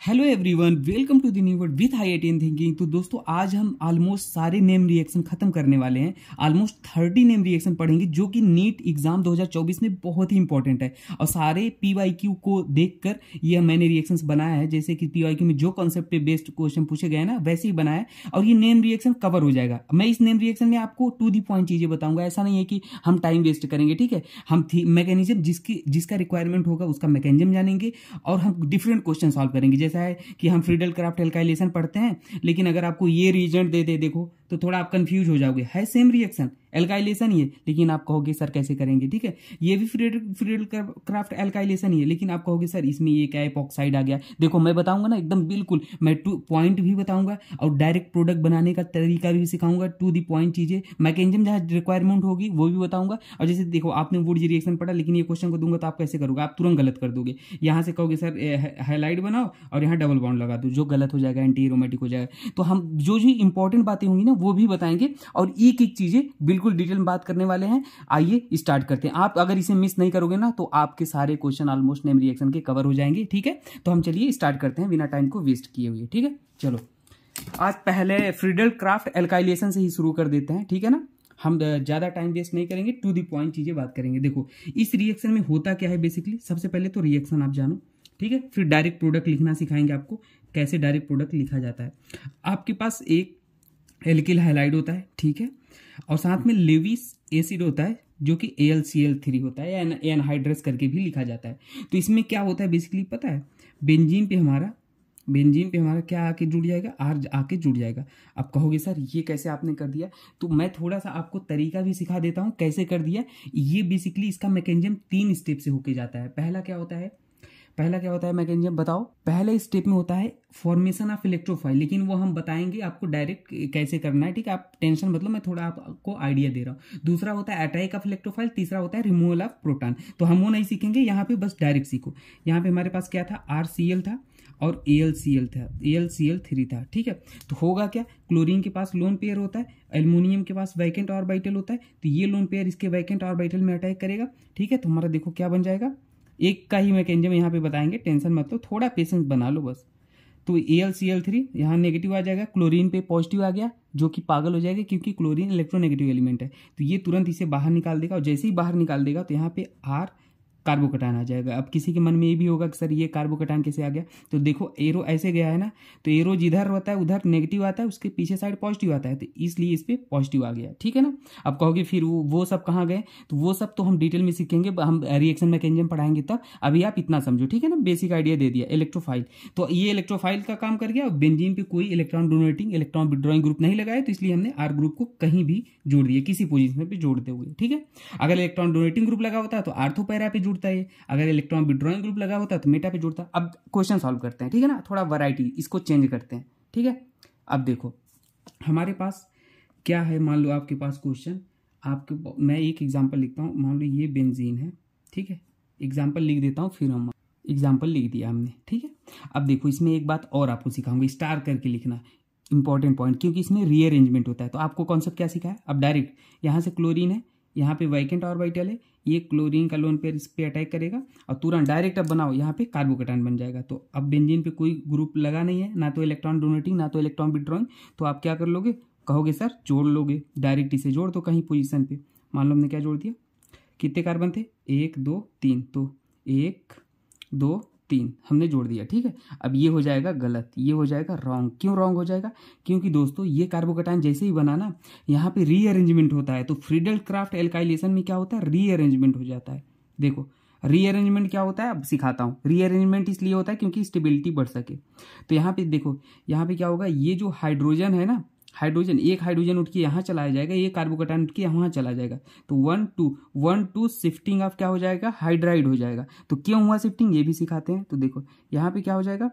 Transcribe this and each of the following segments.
Hello everyone, welcome to the new word with IITian thinking. तो दोस्तों आज हम ऑलमोस्ट सारे नेम रिएक्शन खत्म करने वाले हैं। ऑलमोस्ट 30 नेम रिएक्शन पढ़ेंगे जो कि नीट एग्जाम 2024 में बहुत ही इंपॉर्टेंट है। और सारे PYQ को देखकर ये मैंने रिएक्शंस बनाया है, जैसे कि PYQ में जो कॉन्सेप्ट पे बेस्ड क्वेश्चन पूछे गए ना वैसे ही बनाया है, और ये नेम रिएक्शन कवर हो जाएगा। मैं इस नेम रिएक्शन में आपको टू दी पॉइंट चीजें बताऊंगा, ऐसा नहीं है कि हम टाइम वेस्ट करेंगे। ठीक है, हम मैकेनिज्म जिसका रिक्वायरमेंट होगा उसका मैकेनिज्म जानेंगे और हम डिफरेंट क्वेश्चन सॉल्व करेंगे। जैसा है कि हम फ्रीडल क्राफ्ट एल्काइलेशन पढ़ते हैं, लेकिन अगर आपको ये रीजेंट दे दे देखो तो थोड़ा आप कंफ्यूज हो जाओगे। है सेम रिएक्शन, एल्काइलेशन ही है, लेकिन आप कहोगे सर कैसे करेंगे। ठीक है, ये भी फ्रीडल क्राफ्ट एल्काइलेशन ही है, लेकिन आप कहोगे सर इसमें ये क्या एपॉक्साइड आ गया। देखो मैं बताऊंगा ना एकदम बिल्कुल, मैं टू पॉइंट भी बताऊंगा और डायरेक्ट प्रोडक्ट बनाने का तरीका भी सिखाऊंगा। टू दी पॉइंट चीजें, मैकेनिज्म जहां रिक्वायरमेंट होगी वो भी बताऊंगा। और जैसे देखो आपने वुड रिएक्शन पढ़ा, लेकिन ये क्वेश्चन को दूंगा तो आप कैसे करोगे, आप तुरंत गलत कर दोगे। यहाँ से कहोगे सर हाईलाइट बनाओ और यहाँ डबल बॉन्ड लगा दो, जो गलत हो जाएगा, एंटी एरोमेटिक हो जाएगा। तो हम जो जो इंपॉर्टेंट बातें होंगी ना वो भी बताएंगे और एक एक चीजें बिल्कुल डिटेल में बात करने वाले हैं। आइए स्टार्ट करते हैं। आप अगर इसे मिस नहीं करोगे ना तो आपके सारे क्वेश्चन ऑलमोस्ट नेम रिएक्शन के कवर हो जाएंगे। ठीक है, तो हम चलिए स्टार्ट करते हैं बिना टाइम को वेस्ट किए हुए। ठीक है, चलो आज पहले फ्रीडल क्राफ्ट एल्काइलेशन से ही शुरू कर देते हैं। ठीक है ना, हम ज्यादा टाइम वेस्ट नहीं करेंगे, टू दी पॉइंट चीजें बात करेंगे। देखो इस रिएक्शन में होता क्या है बेसिकली, सबसे पहले तो रिएक्शन आप जानो। ठीक है, फिर डायरेक्ट प्रोडक्ट लिखना सिखाएंगे आपको, कैसे डायरेक्ट प्रोडक्ट लिखा जाता है। आपके पास एक एल्किल हाइलाइड होता है, ठीक है, और साथ में लेविस एसिड होता है जो कि AlCl3 होता है, या एनहाइड्रस करके भी लिखा जाता है। तो इसमें क्या होता है बेसिकली पता है, बेंजीन पे हमारा क्या आके जुड़ जाएगा, R आके जुड़ जाएगा। आप कहोगे सर ये कैसे आपने कर दिया, तो मैं थोड़ा सा आपको तरीका भी सिखा देता हूं कैसे कर दिया। ये बेसिकली इसका मैकेनिज्म 3 स्टेप से होके जाता है। पहला क्या होता है मैकेनिज्म बताओ। पहले स्टेप में होता है फॉर्मेशन ऑफ इलेक्ट्रोफाइल, लेकिन वो हम बताएंगे आपको डायरेक्ट कैसे करना है। ठीक है, आप टेंशन मतलब, मैं थोड़ा आपको आइडिया दे रहा हूँ। दूसरा होता है अटैक ऑफ इलेक्ट्रोफाइल, तीसरा होता है रिमूवल ऑफ प्रोटॉन। तो हम वो नहीं सीखेंगे यहाँ पे, बस डायरेक्ट सीखो। यहाँ पे हमारे पास क्या था, RCl था और AlCl3 था। ठीक है, तो होगा क्या, क्लोरीन के पास लोन पेयर होता है, एल्युमिनियम के पास वैकेंट ऑर्बिटल होता है, तो ये लोन पेयर इसके वैकेंट ऑर्बिटल में अटैक करेगा। ठीक है, तो हमारा देखो क्या बन जाएगा, एक का ही मैकेनिज्म यहाँ पे बताएंगे, टेंशन मत लो, थोड़ा पेशेंस बना लो बस। तो AlCl3 यहाँ नेगेटिव आ जाएगा, क्लोरीन पे पॉजिटिव आ गया, जो कि पागल हो जाएगा क्योंकि क्लोरीन इलेक्ट्रोनेगेटिव एलिमेंट है। तो ये तुरंत इसे बाहर निकाल देगा, और जैसे ही बाहर निकाल देगा तो यहाँ पे R कार्बोकटान आ जाएगा। अब किसी के मन में ये भी होगा कि सर ये कार्बोकटान कैसे आ गया, तो देखो एरो ऐसे गया है ना, तो एरो जिधर होता है उधर नेगेटिव आता है, उसके पीछे साइड पॉजिटिव आता है, तो इसलिए इस पे पॉजिटिव आ गया। ठीक है ना, अब कहोगे फिर वो सब कहाँ गए, तो वो सब तो हम डिटेल में सीखेंगे, हम रिएक्शन मैकेनिज्म पढ़ाएंगे तब। अभी आप इतना समझो, ठीक है ना, बेसिक आइडिया दे दिया। इलेक्ट्रोफाइल, तो ये इलेक्ट्रोफाइल का काम कर गया। बेंजीन पे कोई electron donating electron withdrawing group नहीं लगाया, तो इसलिए हमने R ग्रुप को कहीं भी जोड़ दिया, किसी पोजीशन पे जोड़ते हुए। ठीक है, अगर इलेक्ट्रॉन डोनेटिंग ग्रुप लगा होता है तो आर्थो पैरा पे जुड़ता है, अगर इलेक्ट्रॉन विड्रॉइंग ग्रुप लगा होता तो मेटा पे जुड़ता। अब क्वेश्चन सॉल्व करते हैं, ठीक है ना, थोड़ा वैरायटी इसको चेंज करते हैं। ठीक है, अब देखो हमारे पास क्या है, मान लो आपके पास क्वेश्चन, मैं एक एग्जांपल लिखता हूँ। मान लो ये बेंजीन है, ठीक है, एग्जांपल लिख देता हूँ, फिर हम एग्जांपल लिख दिया हमने। ठीक है, अब देखो इसमें एक बात और आपको सिखाऊंगा, स्टार करके लिखना, इंपॉर्टेंट पॉइंट, क्योंकि इसमें रीअरेंजमेंट होता है। तो आपको कॉन्सेप्ट क्या सिखाया, अब डायरेक्ट यहाँ से क्लोरीन है, यहाँ पे वैकेंट ऑर्बिटल है, ये क्लोरीन का लोन पेयर इस पे अटैक करेगा और तुरंत डायरेक्ट अब बनाओ यहाँ पे कार्बोकटान बन जाएगा। तो अब बेंजीन पे कोई ग्रुप लगा नहीं है, ना तो इलेक्ट्रॉन डोनेटिंग ना तो इलेक्ट्रॉन विड्रॉइंग, तो आप क्या कर लोगे, कहोगे सर जोड़ लोगे, डायरेक्ट इसे जोड़ दो कहीं पोजीशन पे। मान लो हमने क्या जोड़ दिया, कितने कार्बन थे, 1 2 3, तो 1 2 3 हमने जोड़ दिया। ठीक है, अब ये हो जाएगा गलत, ये हो जाएगा रॉन्ग। क्यों रॉन्ग हो जाएगा, क्योंकि दोस्तों ये कार्बोकटान जैसे ही बना ना, यहाँ पे रीअरेंजमेंट होता है। तो फ्रीडल क्राफ्ट एल्काइलेशन में क्या होता है, रीअरेंजमेंट हो जाता है। देखो रीअरेंजमेंट क्या होता है, अब सिखाता हूँ। रीअरेंजमेंट इसलिए होता है क्योंकि स्टेबिलिटी बढ़ सके। तो यहाँ पे देखो, यहाँ पे क्या होगा, ये जो हाइड्रोजन है ना, हाइड्रोजन, एक हाइड्रोजन उठ के यहाँ चला जाएगा, ये कार्बोकटान उठ के यहाँ चला जाएगा, तो 1 2 शिफ्टिंग ऑफ क्या हो जाएगा, हाइड्राइड हो जाएगा। तो क्यों हुआ शिफ्टिंग, ये भी सिखाते हैं। तो देखो यहाँ पे क्या हो जाएगा,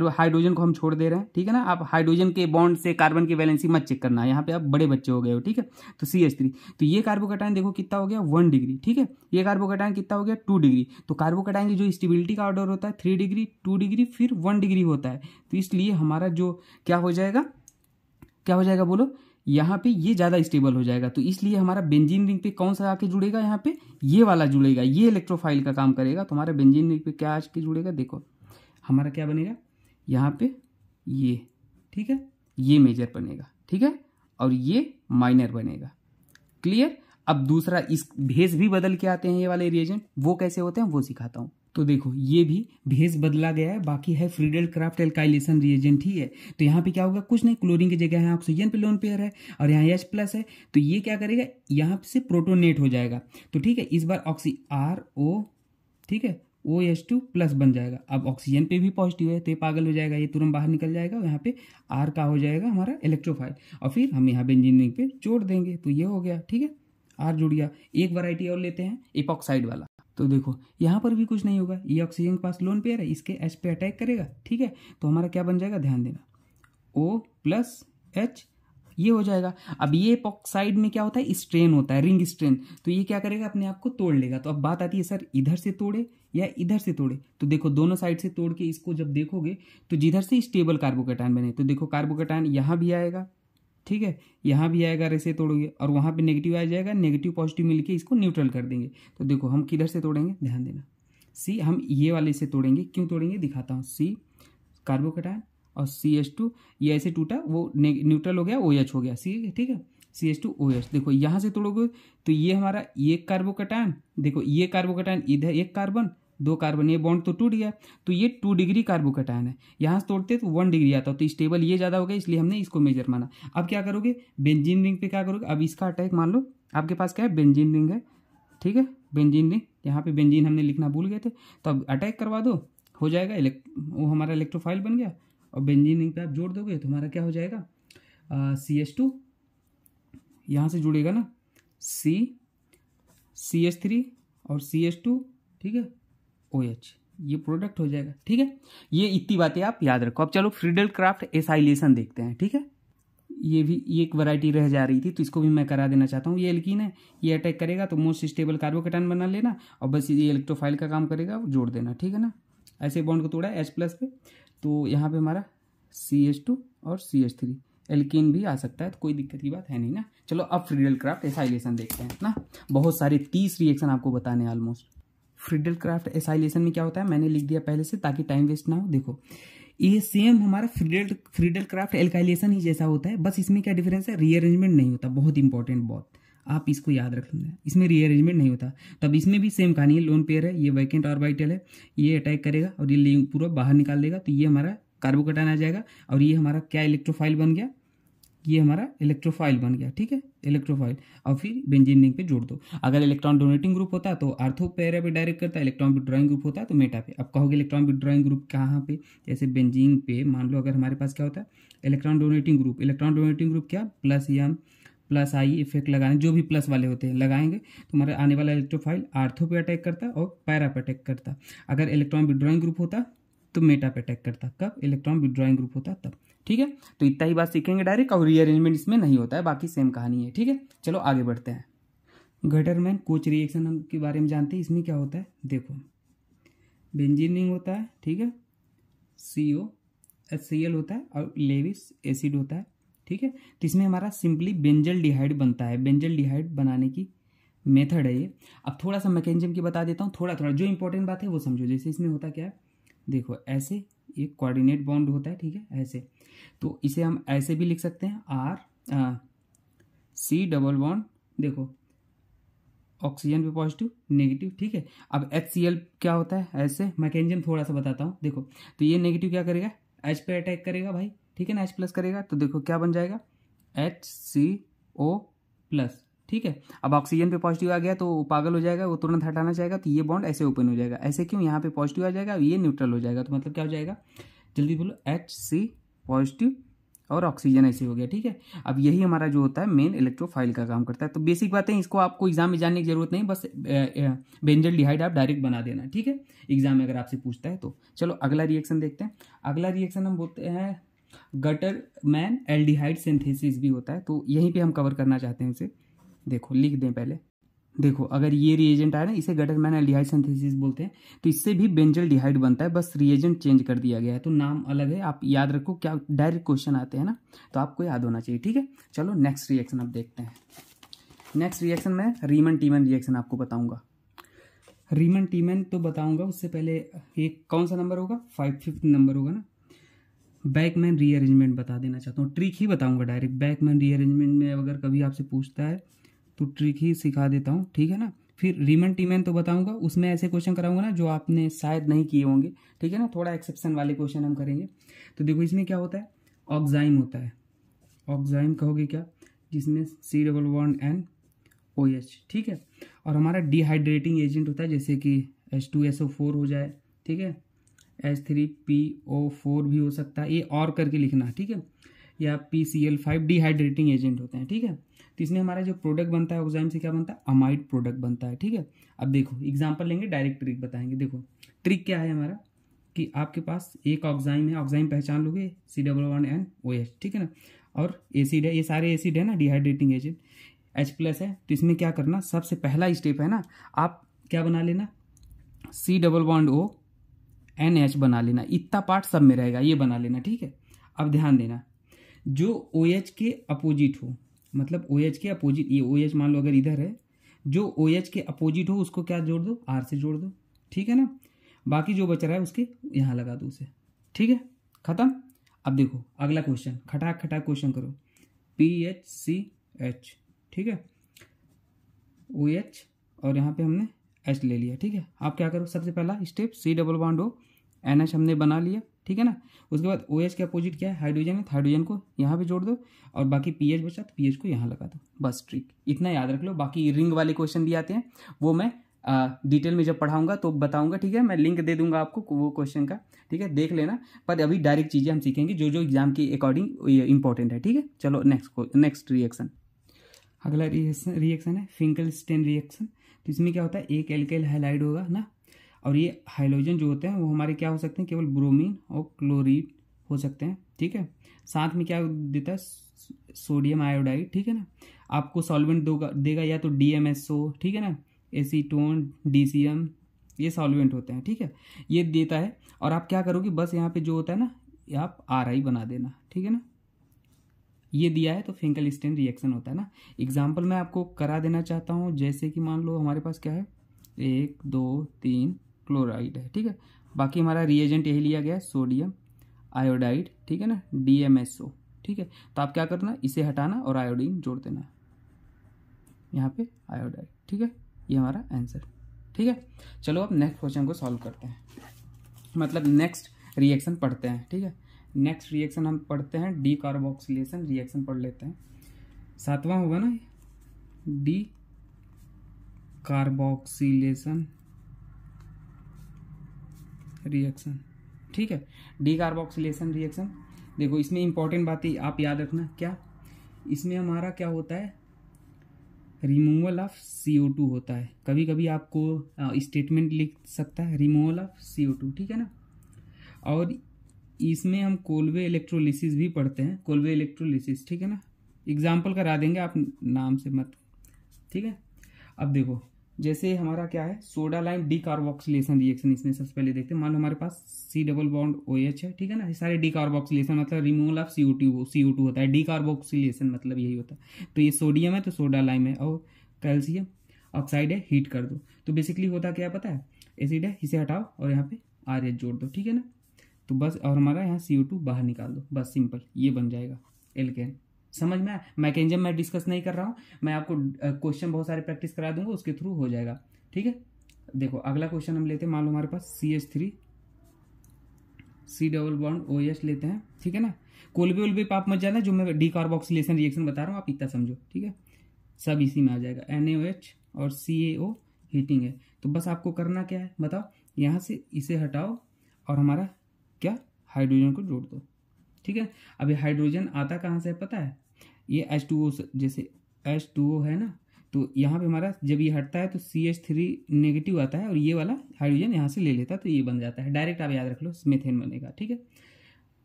हाइड्रोजन को हम छोड़ दे रहे हैं। ठीक है ना, आप हाइड्रोजन के बॉन्ड से कार्बन की वैलेंसी मत चेक करना, यहाँ पे आप बड़े बच्चे हो गए हो। ठीक है, तो CH3, तो ये कार्बोकटान देखो कितना हो गया, 1 डिग्री। ठीक है, ये कार्बोकटान कितना हो गया, 2 डिग्री। तो कार्बोकटान की जो स्टेबिलिटी का ऑर्डर होता है 3 डिग्री 2 डिग्री फिर 1 डिग्री होता है। तो इसलिए हमारा जो क्या हो जाएगा बोलो, यहाँ पे ये ज्यादा स्टेबल हो जाएगा। तो इसलिए हमारा बेंजीन रिंग पे कौन सा आके जुड़ेगा, यहाँ पे ये वाला जुड़ेगा, ये इलेक्ट्रोफाइल का काम करेगा। तो हमारा बेंजीन रिंग पे क्या आके जुड़ेगा, देखो हमारा क्या बनेगा, यहाँ पे ये, ठीक है, ये मेजर बनेगा, ठीक है, और ये माइनर बनेगा। क्लियर। अब दूसरा, इस भेज भी बदल के आते हैं ये वाले रिएजेंट, वो कैसे होते हैं वो सिखाता हूँ। तो देखो ये भी भेज बदला गया है, बाकी है फ्रीडल क्राफ्ट एल्काइलेशन रिएजेंट ही है। तो यहाँ पे क्या होगा, कुछ नहीं, क्लोरीन की जगह यहाँ ऑक्सीजन पे लोन पेयर है और यहाँ H प्लस है, तो ये क्या करेगा, यहाँ से प्रोटोनेट हो जाएगा। तो ठीक है, इस बार ऑक्सी RO, ठीक है, OH2 प्लस बन जाएगा। अब ऑक्सीजन पे भी पॉजिटिव है तो ये पागल हो जाएगा, ये तुरंत बाहर निकल जाएगा और यहाँ पे R का हो जाएगा हमारा इलेक्ट्रोफाइल, और फिर हम यहाँ बेंजीन रिंग पे जोड़ देंगे, तो ये हो गया, ठीक है, R जुड़ गया। एक वैरायटी और लेते हैं एपॉक्साइड वाला। तो देखो यहाँ पर भी कुछ नहीं होगा, ये ऑक्सीजन के पास लोन पेयर है, इसके H पे अटैक करेगा, ठीक है, तो हमारा क्या बन जाएगा, ध्यान देना, O प्लस H, ये हो जाएगा। अब ये एपॉक्साइड में क्या होता है, स्ट्रेन होता है, रिंग स्ट्रेन, तो ये क्या करेगा, अपने आप को तोड़ लेगा। तो अब बात आती है सर इधर से तोड़े या इधर से तोड़े, तो देखो दोनों साइड से तोड़ के इसको जब देखोगे तो जिधर से स्टेबल कार्बोकैटायन बने, तो देखो कार्बोकैटायन यहाँ भी आएगा, ठीक है, यहाँ भी आएगा, ऐसे तोड़ोगे और वहाँ पे नेगेटिव आ जाएगा, नेगेटिव पॉजिटिव मिलके इसको न्यूट्रल कर देंगे। तो देखो हम किधर से तोड़ेंगे, ध्यान देना, सी, हम ये वाले से तोड़ेंगे। क्यों तोड़ेंगे दिखाता हूँ, C कार्बोकैटायन और CH2, ये ऐसे टूटा, वो न्यूट्रल हो गया, OH हो गया, सी, ठीक है, CH2 OH। देखो यहाँ से तोड़ोगे तो ये हमारा ये कार्बोकैटायन, देखो ये कार्बोकैटायन, इधर एक कार्बन, 2 कार्बन, ये बॉन्ड तो टूट गया, तो ये 2 डिग्री कार्बोकैटायन है। यहाँ से तोड़ते तो 1 डिग्री आता, तो स्टेबल ये ज़्यादा हो गया, इसलिए हमने इसको मेजर माना। अब क्या करोगे, बेंजीन रिंग पे क्या करोगे, अब इसका अटैक मान लो आपके पास क्या है, बेंजीन रिंग है, ठीक है, बेंजीन रिंग, यहाँ पे बेंजीन हमने लिखना भूल गए थे, तो अब अटैक करवा दो, हो जाएगा, वो हमारा इलेक्ट्रोफाइल बन गया, और बेंजीन रिंग पे आप जोड़ दोगे तो हमारा क्या हो जाएगा, CH2, यहाँ से जुड़ेगा ना, CH3 और CH2, ठीक है, OH, ये प्रोडक्ट हो जाएगा, ठीक है। ये इतनी बातें आप याद रखो। अब चलो फ्रीडल क्राफ्ट एसाइलेशन देखते हैं, ठीक है। ये भी एक वैरायटी रह जा रही थी, तो इसको भी मैं करा देना चाहता हूँ। ये एल्कीन है, ये अटैक करेगा तो मोस्ट स्टेबल कार्बोकैटायन बना लेना, और बस ये इलेक्ट्रोफाइल का काम करेगा, वो जोड़ देना, ठीक है ना। ऐसे बॉन्ड को तोड़ा है H प्लस पे, तो यहाँ पे हमारा CH2 और CH3, एल्कीन भी आ सकता है, तो कोई दिक्कत की बात है नहीं ना। चलो अब फ्रीडल क्राफ्ट एसाइलेशन देखते हैं ना। बहुत सारे 30 रिएक्शन आपको बताने ऑलमोस्ट। फ्रीडल क्राफ्ट एसाइलेशन में क्या होता है, मैंने लिख दिया पहले से ताकि टाइम वेस्ट ना हो। देखो ये सेम हमारा फ्रीडल क्राफ्ट एल्काइलेशन ही जैसा होता है, बस इसमें क्या डिफरेंस है, रीअरेंजमेंट नहीं होता, बहुत इंपॉर्टेंट, बहुत आप इसको याद रख लेना, इसमें रीअरेंजमेंट नहीं होता। तब इसमें भी सेम कहानी है, लोन पेयर है, ये वैकेंट ऑर्बिटल है, ये अटैक करेगा और ये पूरा बाहर निकाल देगा, तो ये हमारा कार्बोकैटायन आ जाएगा, और ये हमारा क्या इलेक्ट्रोफाइल बन गया, ये हमारा इलेक्ट्रोफाइल बन गया, ठीक है, इलेक्ट्रोफाइल, और फिर बेंजीन रिंग पे जोड़ दो। अगर इलेक्ट्रॉन डोनेटिंग ग्रुप होता है तो आर्थो पैरा पे डायरेक्ट करता है, इलेक्ट्रॉन विड्रॉइंग ग्रुप होता है तो मेटा पे। अब कहोगे इलेक्ट्रॉन विड्रॉइंग ग्रुप कहाँ पे, जैसे बेंजीन पे मान लो अगर हमारे पास क्या होता है electron donating group, electron donating group क्या, plus M plus I effect लगाने, जो भी प्लस वाले होते हैं लगाएंगे तो हमारा आने वाला इलेक्ट्रोफाइल आर्थो पे अटैक करता है और पैरा पे अटैक करता है। अगर इलेक्ट्रॉन विड्रॉइंग ग्रुप होता तो मेटा पे अटैक करता, कब इलेक्ट्रॉन विड्रॉइंग ग्रुप होता तब, ठीक है। तो इतना ही बात सीखेंगे डायरेक्ट, और रीअरेंजमेंट इसमें नहीं होता है, बाकी सेम कहानी है, ठीक है। चलो आगे बढ़ते हैं। गटरमैन कोच रिएक्शन के बारे में जानते हैं। इसमें क्या होता है, देखो बेंजीन रिंग होता है, ठीक है, CO HCl होता है और लेविस एसिड होता है, ठीक है। तो इसमें हमारा सिंपली बेंजल डिहाइड बनता है। बेंजल डिहाइड बनाने की मेथड है ये। अब थोड़ा सा मैकेनिज्म की बता देता हूँ, थोड़ा थोड़ा जो इंपॉर्टेंट बात है वो समझो। जैसे इसमें होता क्या है, देखो ऐसे एक कोऑर्डिनेट बॉन्ड होता है, ठीक है, ऐसे, तो इसे हम ऐसे भी लिख सकते हैं RC डबल बॉन्ड, देखो ऑक्सीजन पे पॉजिटिव नेगेटिव, ठीक है। अब HCl क्या होता है, ऐसे मैकेनिज्म थोड़ा सा बताता हूँ। देखो तो ये नेगेटिव क्या करेगा, H पे अटैक करेगा भाई, ठीक है ना, H प्लस करेगा, तो देखो क्या बन जाएगा HCO प्लस, ठीक है। अब ऑक्सीजन पे पॉजिटिव आ गया तो पागल हो जाएगा, वो तुरंत हटाना चाहेगा, तो ये बॉन्ड ऐसे ओपन हो जाएगा। ऐसे क्यों, यहाँ पे पॉजिटिव आ जाएगा, ये न्यूट्रल हो जाएगा, तो मतलब क्या हो जाएगा, जल्दी बोलो, HC पॉजिटिव और ऑक्सीजन ऐसे हो गया, ठीक है। अब यही हमारा जो होता है मेन इलेक्ट्रोफाइल का काम करता है। तो बेसिक बातें, इसको आपको एग्जाम में जानने की जरूरत नहीं, बस बेंजल डिहाइड आप डायरेक्ट बना देना, ठीक है, एग्जाम में अगर आपसे पूछता है तो। चलो अगला रिएक्शन देखते हैं। अगला रिएक्शन हम बोलते हैं गटरमैन एल्डिहाइड सिंथेसिस भी होता है, तो यहीं पे हम कवर करना चाहते हैं उसे। देखो लिख दें पहले, देखो अगर ये रिएजेंट आया ना, इसे गटरमैन एल्डिहाइड सिंथेसिस बोलते हैं, तो इससे भी बेंजल डिहाइड बनता है, बस रिएजेंट चेंज कर दिया गया है, तो नाम अलग है। आप याद रखो, क्या डायरेक्ट क्वेश्चन आते हैं ना, तो आपको याद होना चाहिए, ठीक है। चलो नेक्स्ट रिएक्शन अब देखते हैं। नेक्स्ट रिएक्शन में रीमन टीमन रिएक्शन आपको बताऊंगा। रीमन टीमन तो बताऊंगा, उससे पहले एक कौन सा नंबर होगा, 5th नंबर होगा ना। बैकमैन रीअरेंजमेंट बता देना चाहता हूँ, ट्रिक ही बताऊंगा डायरेक्ट। बैकमैन रीअरेंजमेंट में अगर कभी आपसे पूछता है तो ट्रिक ही सिखा देता हूँ, ठीक है ना। फिर रीमन टीमन तो बताऊंगा, उसमें ऐसे क्वेश्चन कराऊंगा ना जो आपने शायद नहीं किए होंगे, ठीक है ना, थोड़ा एक्सेप्शन वाले क्वेश्चन हम करेंगे। तो देखो इसमें क्या होता है, ऑक्साइम होता है, ऑक्साइम कहोगे क्या, जिसमें C+N ठीक है। और हमारा डिहाइड्रेटिंग एजेंट होता है, जैसे कि H2SO4 हो जाए, ठीक है, H3PO4 भी हो सकता है, ये और करके लिखना, ठीक है, या PCl5 डिहाइड्रेटिंग एजेंट होते हैं, ठीक है। तो इसमें हमारा जो प्रोडक्ट बनता है ऑक्साइम से क्या बनता है, अमाइड प्रोडक्ट बनता है, ठीक है। अब देखो एग्जांपल लेंगे, डायरेक्ट ट्रिक बताएंगे। देखो ट्रिक क्या है हमारा, कि आपके पास एक ऑक्साइम है, ऑक्साइम पहचान लोगे C+1NOH, ठीक है ना, और एसिड है, ये सारे एसिड है ना, डिहाइड्रेटिंग एजेंट, H+ है। तो इसमें क्या करना, सबसे पहला स्टेप है ना, आप क्या बना लेना, C+ONH बना लेना, इतना पार्ट सब में रहेगा, ये बना लेना, ठीक है। अब ध्यान देना, जो OH के अपोजिट हो, मतलब OH के अपोजिट, ये OH मान लो अगर इधर है, जो OH के अपोजिट हो उसको क्या जोड़ दो, R से जोड़ दो, ठीक है ना। बाकी जो बच रहा है उसके यहाँ लगा दो उसे, ठीक है, खत्म। अब देखो अगला क्वेश्चन, खटाक खटाक क्वेश्चन करो, PHCH, ठीक है, OH और यहाँ पे हमने H ले लिया, ठीक है। आप क्या करो, सबसे पहला स्टेप C+ONH हमने बना लिया, ठीक है ना। उसके बाद OH के अपोजिट क्या है, हाइड्रोजन है, तो हाइड्रोजन को यहाँ पे जोड़ दो, और बाकी PH बचा तो PH को यहाँ लगा दो, बस ट्रिक इतना याद रख लो। बाकी रिंग वाले क्वेश्चन भी आते हैं, वो मैं डिटेल में जब पढ़ाऊंगा तो बताऊंगा, ठीक है, मैं लिंक दे दूंगा आपको वो क्वेश्चन का, ठीक है, देख लेना। पर अभी डायरेक्ट चीज़ें हम सीखेंगे जो जो एग्जाम के अकॉर्डिंग इंपॉर्टेंट है, ठीक है। चलो नेक्स्ट रिएक्शन, अगला रिएक्शन है फिंकलस्टीन रिएक्शन। तो इसमें क्या होता है, एक एल्काइल हैलाइड होगा ना, और ये हाइड्रोजन जो होते हैं वो हमारे क्या हो सकते हैं, केवल ब्रोमीन और क्लोरीन हो सकते हैं, ठीक है। साथ में क्या देता है, सोडियम आयोडाइड, ठीक है ना। आपको सॉल्वेंट देगा या तो DMSO, ठीक है ना, एसीटोन, DCM, ये सॉल्वेंट होते हैं, ठीक है, ये देता है। और आप क्या करोगे, बस यहाँ पे जो होता है ना, आप RI बना देना, ठीक है ना। ये दिया है तो फिंकलस्टीन रिएक्शन होता है ना। एग्जाम्पल मैं आपको करा देना चाहता हूँ, जैसे कि मान लो हमारे पास क्या है, 1 2 3 क्लोराइड है, ठीक है। बाकी हमारा रिएजेंट यही लिया गया है, सोडियम आयोडाइड, ठीक है ना, DMSO, ठीक है। तो आप क्या करना, इसे हटाना और आयोडीन जोड़ देना यहाँ पे, आयोडाइड, ठीक है। ये हमारा आंसर, ठीक है। चलो अब नेक्स्ट क्वेश्चन को सॉल्व करते हैं, मतलब नेक्स्ट रिएक्शन पढ़ते हैं, ठीक है। नेक्स्ट रिएक्शन हम पढ़ते हैं डी कार्बोक्सिलेशन रिएक्शन पढ़ लेते हैं, 7वां होगा ना, डी कार्बोक्सिलेशन रिएक्शन, ठीक है। डी कार्बोक्सिलेशन रिएक्शन, देखो इसमें इंपॉर्टेंट बातें आप याद रखना, क्या इसमें हमारा क्या होता है, रिमूवल ऑफ CO2 होता है। कभी कभी आपको स्टेटमेंट लिख सकता है रिमूवल ऑफ CO2, ठीक है ना। और इसमें हम कोल्वे इलेक्ट्रोलिसिस भी पढ़ते हैं, कोल्वे इलेक्ट्रोलिसिस, ठीक है ना। एग्जाम्पल करा देंगे, आप नाम से मत, ठीक है। अब देखो जैसे हमारा क्या है, soda lime D carboxylation reaction, इसमें सबसे पहले देखते हैं। मान लो हमारे पास C+OH है, ठीक है ना। ये सारे डी कार्बोक्सिलेशन मतलब रिमूवल ऑफ CO2 होता है, डी कार्बोक्सिलेशन मतलब यही होता है। तो ये सोडियम है तो सोडा लाइम है, और कैल्शियम ऑक्साइड है, हीट कर दो। तो बेसिकली होता क्या है पता है, एसिड है, इसे हटाओ और यहाँ पे RH जोड़ दो, ठीक है ना। तो बस, और हमारा यहाँ CO2 बाहर निकाल दो, बस सिंपल, ये बन जाएगा एल्केन। समझ में आया, मैकेनिज्म मैं डिस्कस नहीं कर रहा हूँ, मैं आपको क्वेश्चन बहुत सारे प्रैक्टिस करा दूंगा, उसके थ्रू हो जाएगा, ठीक है। देखो अगला क्वेश्चन हम लेते हैं, मान लो हमारे पास CH3 C+OH लेते हैं, ठीक है ना। कोल्वे उल्वे पाप मत जाना, जो मैं डी कार्बोक्सिलेशन रिएक्शन बता रहा हूँ आप इतना समझो, ठीक है। सब इसी में आ जाएगा, NaOH और CaO हीटिंग है। तो बस आपको करना क्या है बताओ, यहाँ से इसे हटाओ और हमारा क्या, हाइड्रोजन को जोड़ दो, ठीक है। अभी हाइड्रोजन आता कहाँ से है पता है, ये H2O, जैसे H2O है ना, तो यहाँ पे हमारा जब ये हटता है तो CH3 नेगेटिव आता है, और ये वाला हाइड्रोजन यहाँ से ले लेता है, तो ये बन जाता है डायरेक्ट, आप याद रख लो मीथेन बनेगा, ठीक है,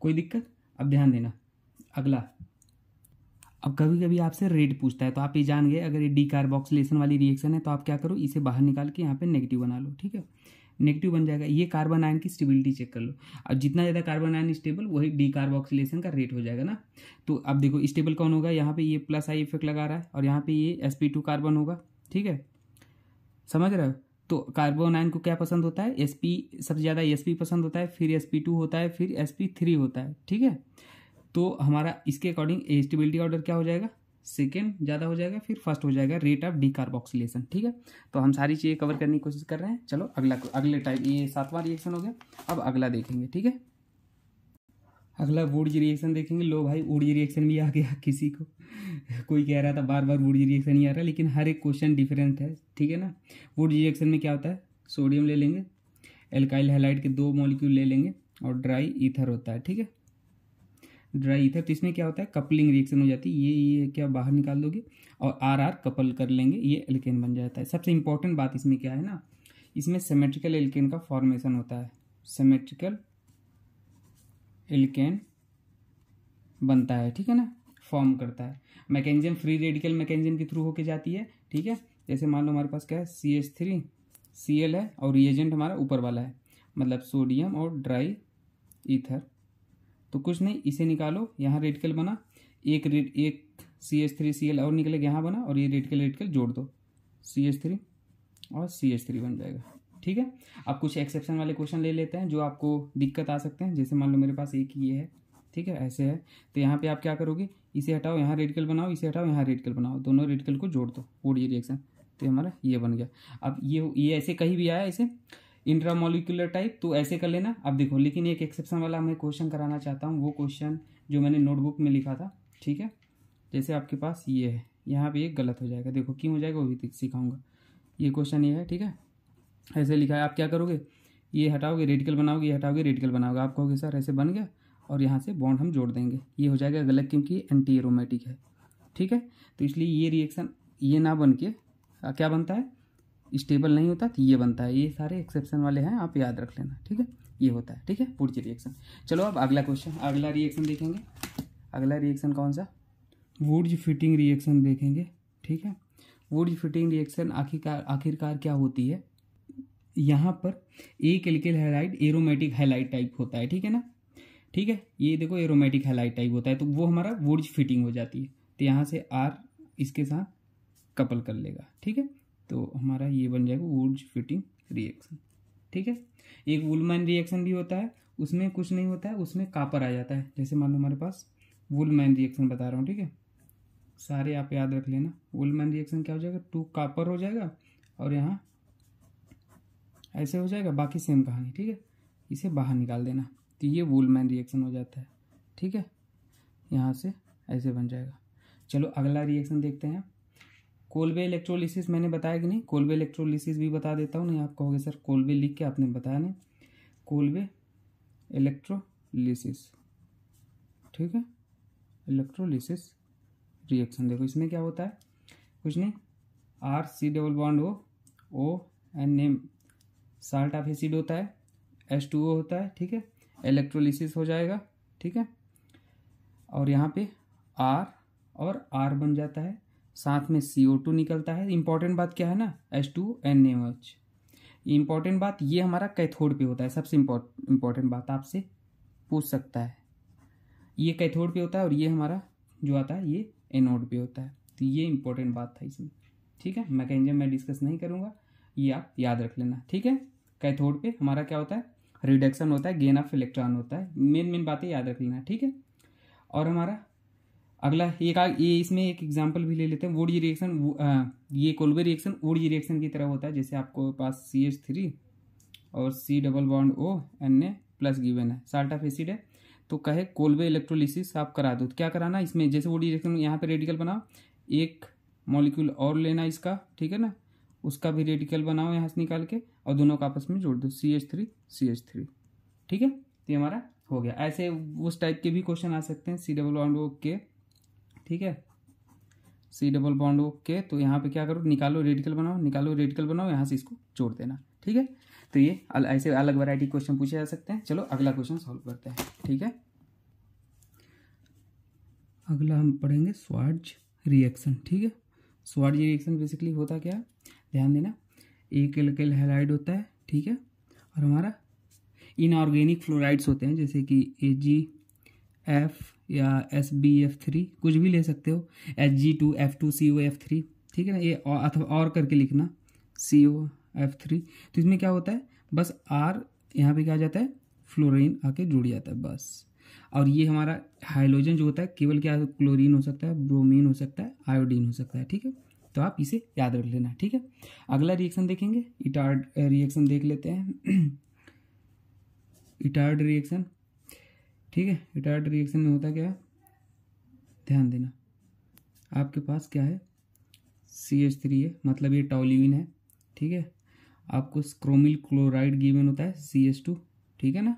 कोई दिक्कत। अब ध्यान देना अगला, अब कभी कभी आपसे रेट पूछता है, तो आप ये जान गए अगर ये डी कार्बोक्सिलेशन वाली रिएक्शन है तो आप क्या करो, इसे बाहर निकाल के यहाँ पे नेगेटिव बना लो, ठीक है, नेगेटिव बन जाएगा। ये कार्बन आयन की स्टेबिलिटी चेक कर लो, अब जितना ज़्यादा कार्बन आयन स्टेबल वही डी कार्बोक्सिलेशन का रेट हो जाएगा ना। तो अब देखो स्टेबल कौन होगा, यहाँ पे ये प्लस आई इफेक्ट लगा रहा है, और यहाँ पे ये sp2 कार्बन होगा, ठीक है, समझ रहे हो। तो कार्बन आयन को क्या पसंद होता है, sp, सबसे ज़्यादा sp पसंद होता है, फिर sp2 होता है, फिर sp3 होता है, ठीक है। तो हमारा इसके अकॉर्डिंग स्टेबिलिटी ऑर्डर क्या हो जाएगा, सेकेंड ज़्यादा हो जाएगा, फिर फर्स्ट हो जाएगा रेट ऑफ डीकार्बोक्सिलेशन, ठीक है। तो हम सारी चीज़ें कवर करने की कोशिश कर रहे हैं। चलो अगले टाइप, ये 7वां रिएक्शन हो गया। अब अगला देखेंगे, ठीक है। अगला वुडज रिएक्शन देखेंगे। लो भाई, वुडज रिएक्शन भी आ गया किसी को। कोई कह रहा था बार बार वुडज रिएक्शन ही आ रहा है, लेकिन हर एक क्वेश्चन डिफरेंट है, ठीक है ना। वुडज रिएक्शन में क्या होता है, सोडियम ले लेंगे, एल्काइल हैलाइड के 2 मॉलिक्यूल ले लेंगे और ड्राई ईथर होता है, ठीक है। ड्राई ईथर, तो इसमें क्या होता है, कपलिंग रिएक्शन हो जाती है। ये क्या बाहर निकाल दोगे और आर आर कपल कर लेंगे, ये एल्केन बन जाता है। सबसे इंपॉर्टेंट बात इसमें क्या है ना, इसमें सिमेट्रिकल एल्केन का फॉर्मेशन होता है, सिमेट्रिकल एल्केन बनता है, ठीक है ना, फॉर्म करता है। मैकेनिज्म फ्री रेडिकल मैकेनिज्म के थ्रू होके जाती है, ठीक है। जैसे मान लो हमारे पास क्या है, CH3 Cl है और रिएजेंट हमारा ऊपर वाला है, मतलब सोडियम और ड्राई ईथर। तो कुछ नहीं, इसे निकालो, यहाँ रेडिकल बना, एक CH3 Cl और निकलेगा, यहाँ बना, और ये रेडिकल जोड़ दो, CH3 और CH3 बन जाएगा, ठीक है। अब कुछ एक्सेप्शन वाले क्वेश्चन ले लेते हैं जो आपको दिक्कत आ सकते हैं। जैसे मान लो मेरे पास एक ये है, ठीक है, ऐसे है, तो यहाँ पे आप क्या करोगे, इसे हटाओ, यहाँ रेडिकल बनाओ, इसे हटाओ, यहाँ रेडिकल बनाओ, दोनों रेडिकल को जोड़ दो, वुडज रिएक्शन, तो हमारा ये बन गया। अब ये ऐसे कहीं भी आया इसे इंट्रामोलिकुलर टाइप, तो ऐसे कर लेना। अब देखो, लेकिन एक एक्सेप्शन वाला मैं क्वेश्चन कराना चाहता हूँ, वो क्वेश्चन जो मैंने नोटबुक में लिखा था, ठीक है। जैसे आपके पास ये है, यहाँ पे एक गलत हो जाएगा, देखो क्यों हो जाएगा वो भी सिखाऊंगा। ये क्वेश्चन ये है, ठीक है, ऐसे लिखा है। आप क्या करोगे, ये हटाओगे रेडिकल बनाओगे, ये हटाओगे रेडिकल बनाओगे, आप कहोगे सर ऐसे बन गया, और यहाँ से बॉन्ड हम जोड़ देंगे, ये हो जाएगा गलत, क्योंकि एंटी एरोमेटिक है, ठीक है। तो इसलिए ये रिएक्शन ये ना बन के क्या बनता है, स्टेबल नहीं होता, तो ये बनता है। ये सारे एक्सेप्शन वाले हैं, आप याद रख लेना, ठीक है, ये होता है, ठीक है, वुडज रिएक्शन। चलो अब अगला क्वेश्चन, अगला रिएक्शन देखेंगे। अगला रिएक्शन कौन सा, वुडज फिटिंग रिएक्शन देखेंगे, ठीक है। वुडज फिटिंग रिएक्शन आखिरकार क्या होती है, यहाँ पर एक alkyl halide aromatic halide type होता है, ठीक है ना, ठीक है। ये देखो एरोमेटिक हैलाइड टाइप होता है, तो वो हमारा वुडज फिटिंग हो जाती है। तो यहाँ से आर इसके साथ कपल कर लेगा, ठीक है, तो हमारा ये बन जाएगा वुडज फिटिंग रिएक्शन, ठीक है। एक वुलमैन रिएक्शन भी होता है, उसमें कुछ नहीं होता है, उसमें कापर आ जाता है। जैसे मान लो हमारे पास वुलमैन रिएक्शन बता रहा हूँ, ठीक है, सारे आप याद रख लेना। वुलमैन रिएक्शन क्या हो जाएगा, 2 कापर हो जाएगा और यहाँ ऐसे हो जाएगा, बाकी सेम कहानी, ठीक है। इसे बाहर निकाल देना, तो ये वुलमैन रिएक्शन हो जाता है, ठीक है, यहाँ से ऐसे बन जाएगा। चलो अगला रिएक्शन देखते हैं। कोल्बे इलेक्ट्रोलिसिस मैंने बताया कि नहीं, कोल्बे इलेक्ट्रोलिसिस भी बता देता हूँ। नहीं आप कहोगे सर कोल्बे लिख के आपने बताया नहीं, कोल्बे इलेक्ट्रोलिसिस, ठीक है, इलेक्ट्रोलिसिस रिएक्शन। देखो इसमें क्या होता है, कुछ नहीं, RC double bond O NM salt of acid होता है, H2O होता है, ठीक है, इलेक्ट्रोलिसिस हो जाएगा, ठीक है। और यहाँ पे R और R बन जाता है, साथ में CO2 निकलता है। इंपॉर्टेंट बात क्या है ना, H2NaOH। इंपॉर्टेंट बात ये हमारा कैथोड पे होता है, सबसे इंपॉर्टेंट बात आपसे पूछ सकता है, ये कैथोड पे होता है और ये हमारा जो आता है ये एनोड पे होता है। तो ये इंपॉर्टेंट बात था इसमें, ठीक है। मैकेनिज्म मैं डिस्कस नहीं करूंगा, ये आप याद रख लेना, ठीक है। कैथोड पे हमारा क्या होता है, रिडक्शन होता है, गेन ऑफ इलेक्ट्रॉन होता है, मेन बातें याद रख लेना, ठीक है। और हमारा अगला ये इसमें एक एग्जांपल भी ले लेते हैं। वुडज रिएक्शन, ये कोल्बे रिएक्शन वुडज रिएक्शन की तरह होता है। जैसे आपको पास CH3 और C double bond O Na plus given है, साल्ट ऑफ एसिड है, तो कहे कोल्बे इलेक्ट्रोलिसिस आप करा दो। तो क्या कराना इसमें, जैसे वुडज रिएक्शन यहाँ पे रेडिकल बनाओ, एक मॉलिक्यूल और लेना इसका, ठीक है ना, उसका भी रेडिकल बनाओ यहाँ से निकाल के, और दोनों को आपस में जोड़ दो, CH3 ठीक है। तो ये हमारा हो गया। ऐसे उस टाइप के भी क्वेश्चन आ सकते हैं, C डबल बॉन्ड O के, ठीक है, C डबल बॉन्ड O के। तो यहाँ पे क्या करो, निकालो रेडिकल बनाओ, यहाँ से इसको जोड़ देना, ठीक है। तो ये ऐसे अलग वैरायटी क्वेश्चन पूछे जा सकते हैं। चलो अगला क्वेश्चन सॉल्व करते हैं, ठीक है। अगला हम पढ़ेंगे स्वार्ज रिएक्शन, ठीक है। स्वार्ज रिएक्शन बेसिकली होता क्या है, ध्यान देना, एक एल्काइल हैलाइड होता है, ठीक है, और हमारा इनऑर्गेनिक फ्लोराइड्स होते हैं, जैसे कि AgF या SbF3, कुछ भी ले सकते हो, Hg2F2COF3, ठीक है ना, ये अथवा और करके लिखना, CO F3। तो इसमें क्या होता है, बस R यहाँ पे क्या आ जाता है, फ्लोरीन आके जुड़ जाता है बस। और ये हमारा हाइड्रोजन जो होता है केवल क्या क्लोरीन हो सकता है, ब्रोमीन हो सकता है, आयोडीन हो सकता है, ठीक है। तो आप इसे याद रख लेना, ठीक है। अगला रिएक्शन देखेंगे, इटार्ड रिएक्शन देख लेते हैं। इटार्ड रिएक्शन, ठीक है। इटार्ड रिएक्शन में होता क्या है, ध्यान देना, आपके पास क्या है, CH3 है, मतलब ये टॉल्यूइन है, ठीक है। आपको क्रोमिल क्लोराइड गिवन होता है CH2, ठीक है ना।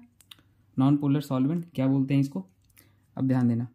नॉन पोलर सॉल्वेंट क्या बोलते हैं इसको। अब ध्यान देना,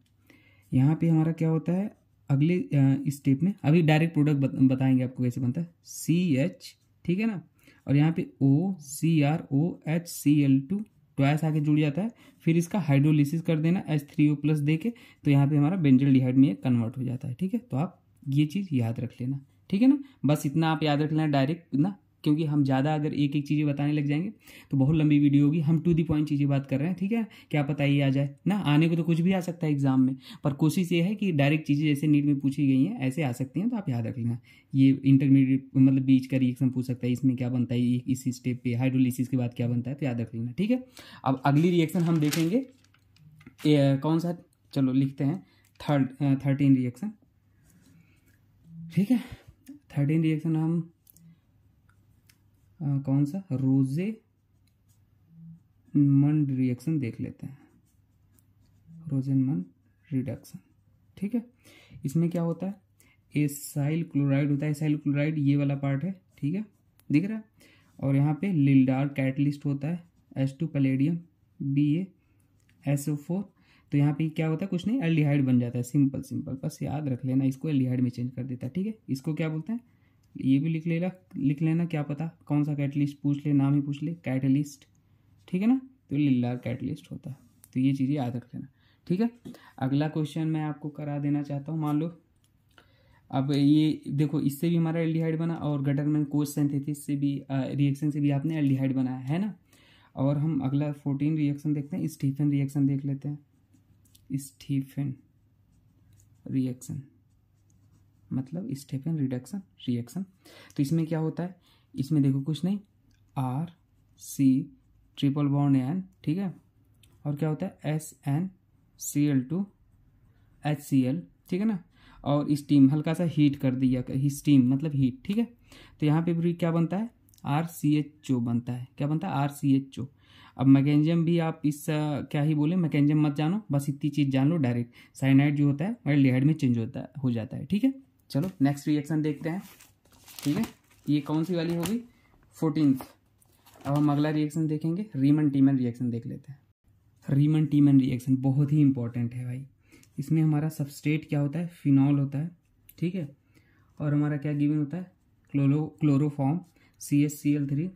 यहाँ पे हमारा क्या होता है, अगले स्टेप में अभी डायरेक्ट प्रोडक्ट बताएंगे आपको कैसे बनता है, CH, ठीक है ना। और यहाँ पे OCrOHCl2 ट्वाइस आके जुड़ जाता है, फिर इसका हाइड्रोलिसिस कर देना H3O+ दे के, तो यहाँ पे हमारा बेंजल्डिहाइड में कन्वर्ट हो जाता है, ठीक है। तो आप ये चीज़ याद रख लेना, ठीक है ना। बस इतना आप याद रख लेना डायरेक्ट ना, क्योंकि हम ज़्यादा अगर एक एक चीज़ें बताने लग जाएंगे तो बहुत लंबी वीडियो होगी। हम टू दी पॉइंट चीज़ें बात कर रहे हैं, ठीक है। क्या पता ये आ जाए ना, आने को तो कुछ भी आ सकता है एग्जाम में, पर कोशिश ये है कि डायरेक्ट चीज़ें जैसे नीट में पूछी गई हैं ऐसे आ सकती हैं, तो आप याद रख लेना। ये इंटरमीडिएट मतलब बीच का रिएक्शन पूछ सकता है, इसमें क्या बनता है, इस स्टेप पे हाइड्रोलिसिस के बाद क्या बनता है, तो याद रख लेना, ठीक है। अब अगली रिएक्शन हम देखेंगे कौन सा, चलो लिखते हैं 13 रिएक्शन, ठीक है। 13 रिएक्शन हम कौन सा, रोजेनमंड रिएक्शन देख लेते हैं, रोजेनमंड रिडक्शन, ठीक है। इसमें क्या होता है, एसाइल क्लोराइड होता है, एसाइल क्लोराइड ये वाला पार्ट है, ठीक है, दिख रहा है। और यहाँ पे लिल्डार कैटलिस्ट होता है, H2 पैलेडियम BaSO4। तो यहाँ पे क्या होता है, कुछ नहीं, एल्डिहाइड बन जाता है, सिंपल सिंपल, बस याद रख लेना, इसको एल्डिहाइड में चेंज कर देता है, ठीक है। इसको क्या बोलते हैं, ये भी लिख लेना, क्या पता कौन सा कैटलिस्ट पूछ ले, नाम ही पूछ ले, कैटलिस्ट, ठीक है ना। तो लिल्डार कैटलिस्ट होता है, तो ये चीज़ें याद रख लेना, ठीक है। अगला क्वेश्चन मैं आपको करा देना चाहता हूँ, मान लो अब ये देखो, इससे भी हमारा एल्डिहाइड बना, और गटरमैन कोच सिंथेसिस से भी रिएक्शन से भी आपने एल्डिहाइड बनाया है ना। और हम अगला 14 रिएक्शन देखते हैं, स्टीफन रिएक्शन देख लेते हैं। स्टीफन रिएक्शन मतलब स्टीफन रिडक्शन रिएक्शन। तो इसमें क्या होता है, इसमें देखो कुछ नहीं, RC ट्रिपल बॉन्ड N, ठीक है। और क्या होता है, SnCl2HCl, ठीक है ना। और स्टीम हल्का सा हीट कर दिया, स्टीम मतलब हीट, ठीक है। तो यहाँ पे भी क्या बनता है, RCHO बनता है, क्या बनता है, RCHO। अब मैकेनिज्म भी आप इस क्या ही बोले, मैकेनिज्म मत जानो, बस इतनी चीज़ जान लो, डायरेक्ट साइनाइड जो होता है एल्डिहाइड में चेंज हो जाता है, ठीक है। चलो नेक्स्ट रिएक्शन देखते हैं, ठीक है। ये कौन सी वाली होगी, 14th। अब हम अगला रिएक्शन देखेंगे, रीमन टीमन रिएक्शन देख लेते हैं। रीमन टीमन रिएक्शन बहुत ही इंपॉर्टेंट है भाई। इसमें हमारा सबस्ट्रेट क्या होता है, फिनॉल होता है, ठीक है। और हमारा क्या गिवन होता है, क्लोरोफॉर्म CHCl3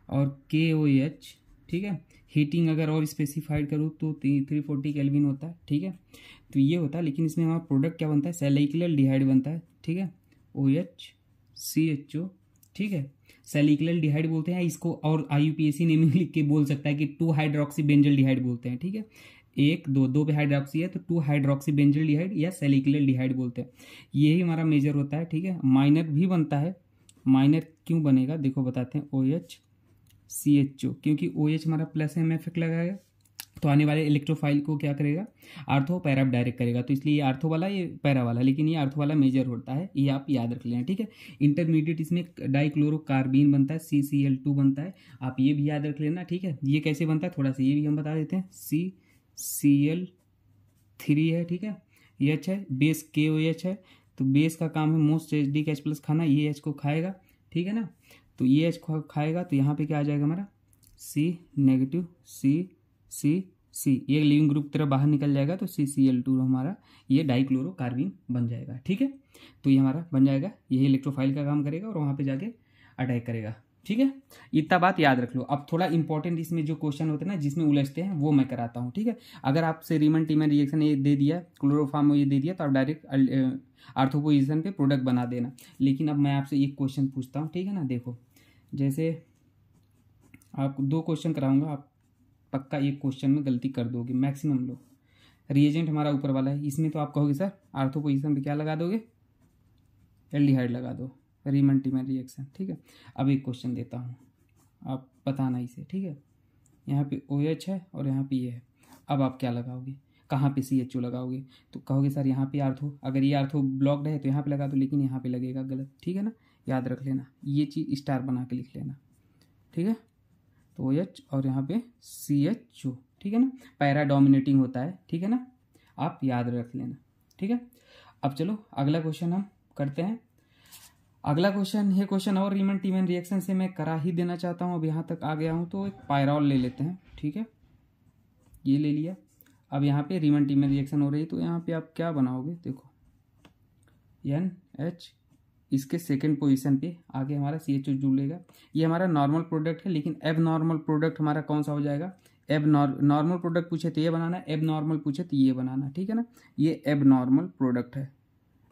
और KOH, ठीक है। हीटिंग अगर और स्पेसिफाइड करूँ तो 340 केल्विन होता है, ठीक है। तो ये होता है, लेकिन इसमें हमारा प्रोडक्ट क्या बनता है, सैलिकुलर डिहाइड बनता है, ठीक है, OHCHO, ठीक है। सैलिकुलर डिहाइड बोलते हैं इसको, और IUPAC नेमिंग लिख के बोल सकता है कि 2 हाइड्रोक्सी बेंजल डिहाइड बोलते हैं, ठीक है। एक दो पे हाइड्रोक्सी है तो 2 हाइड्रोक्सी बेंजल डिहाइड या सैलिकुलर डिहाइड बोलते हैं। यही हमारा मेजर होता है, ठीक है। माइनर भी बनता है, माइनर क्यों बनेगा देखो बताते हैं, OHCHO, क्योंकि OH हमारा प्लस में इफेक्ट लगाएगा, तो आने वाले इलेक्ट्रोफाइल को क्या करेगा, आर्थो पैरा डायरेक्ट करेगा, तो इसलिए ये आर्थो वाला ये पैरा वाला, लेकिन ये आर्थो वाला मेजर होता है, ये आप याद रख लेना, ठीक है। इंटरमीडिएट इसमें डाइक्लोरोकार्बीन बनता है, CCl2 बनता है, आप ये भी याद रख लेना, ठीक है। ये कैसे बनता है थोड़ा सा ये भी हम बता देते हैं, CCl3 है, ठीक है। ये H है, बेस KOH है, तो बेस का काम है मोस्ट HDH+ खाना, ये H को खाएगा, ठीक है ना। तो ये H को खाएगा, तो यहाँ पे क्या आ जाएगा हमारा C- C ये लिविंग ग्रुप तरह बाहर निकल जाएगा, तो CCl2 हमारा ये डाइक्लोरोकार्बीन बन जाएगा, ठीक है। तो ये हमारा बन जाएगा, यही इलेक्ट्रोफाइल का काम करेगा और वहाँ पे जाके अटैक करेगा, ठीक है। इतना बात याद रख लो। अब थोड़ा इंपॉर्टेंट इसमें जो क्वेश्चन होते हैं ना जिसमें उलझते हैं वो मैं कराता हूँ, ठीक है। अगर आपसे रीमन टीमन रिएक्शन ये दे दिया, क्लोरोफॉर्म ये दे दिया, तो आप डायरेक्ट आर्थो पोजीशन पे प्रोडक्ट बना देना। लेकिन अब मैं आपसे एक क्वेश्चन पूछता हूँ, ठीक है ना। देखो जैसे आपको 2 क्वेश्चन कराऊंगा, आप पक्का एक क्वेश्चन में गलती कर दोगे मैक्सिमम लोग। रिएजेंट हमारा ऊपर वाला है, इसमें तो आप कहोगे सर आर्थो पोजीशन पे क्या लगा दोगे, एल्डिहाइड लगा दो, रीमन टीमन रिएक्शन, ठीक है। अब एक क्वेश्चन देता हूँ, आप बताना इसे, ठीक है। यहाँ पे OH है और यहाँ पे ये है। अब आप क्या लगाओगे, कहाँ पे CHO लगाओगे, तो कहोगे सर यहाँ पे आर्थो, अगर ये आर्थो ब्लॉक्ड है तो यहाँ पे लगा दो, लेकिन यहाँ पे लगेगा गलत, ठीक है ना। याद रख लेना, ये चीज़ स्टार बना के लिख लेना, ठीक है। तो OH और यहाँ पे CHO, ठीक है ना, पैरा डोमिनेटिंग होता है, ठीक है ना, आप याद रख लेना, ठीक है। अब चलो अगला क्वेश्चन हम करते हैं। अगला क्वेश्चन, ये क्वेश्चन और रीमन टीमन रिएक्शन से मैं करा ही देना चाहता हूँ, अब यहाँ तक आ गया हूँ तो एक पायरॉल ले लेते हैं, ठीक है, ये ले लिया। अब यहाँ पे रीमन टीमन रिएक्शन हो रही है, तो यहाँ पे आप क्या बनाओगे, देखो NH, इसके सेकंड पोजीशन पे आगे हमारा CHO जुड़ेगा। ये हमारा नॉर्मल प्रोडक्ट है, लेकिन एब नॉर्मल प्रोडक्ट हमारा कौन सा हो जाएगा, एब नॉर्मल प्रोडक्ट पूछे तो ये बनाना, एब नॉर्मल पूछे तो ये बनाना, ठीक है ना। ये एब नॉर्मल प्रोडक्ट है,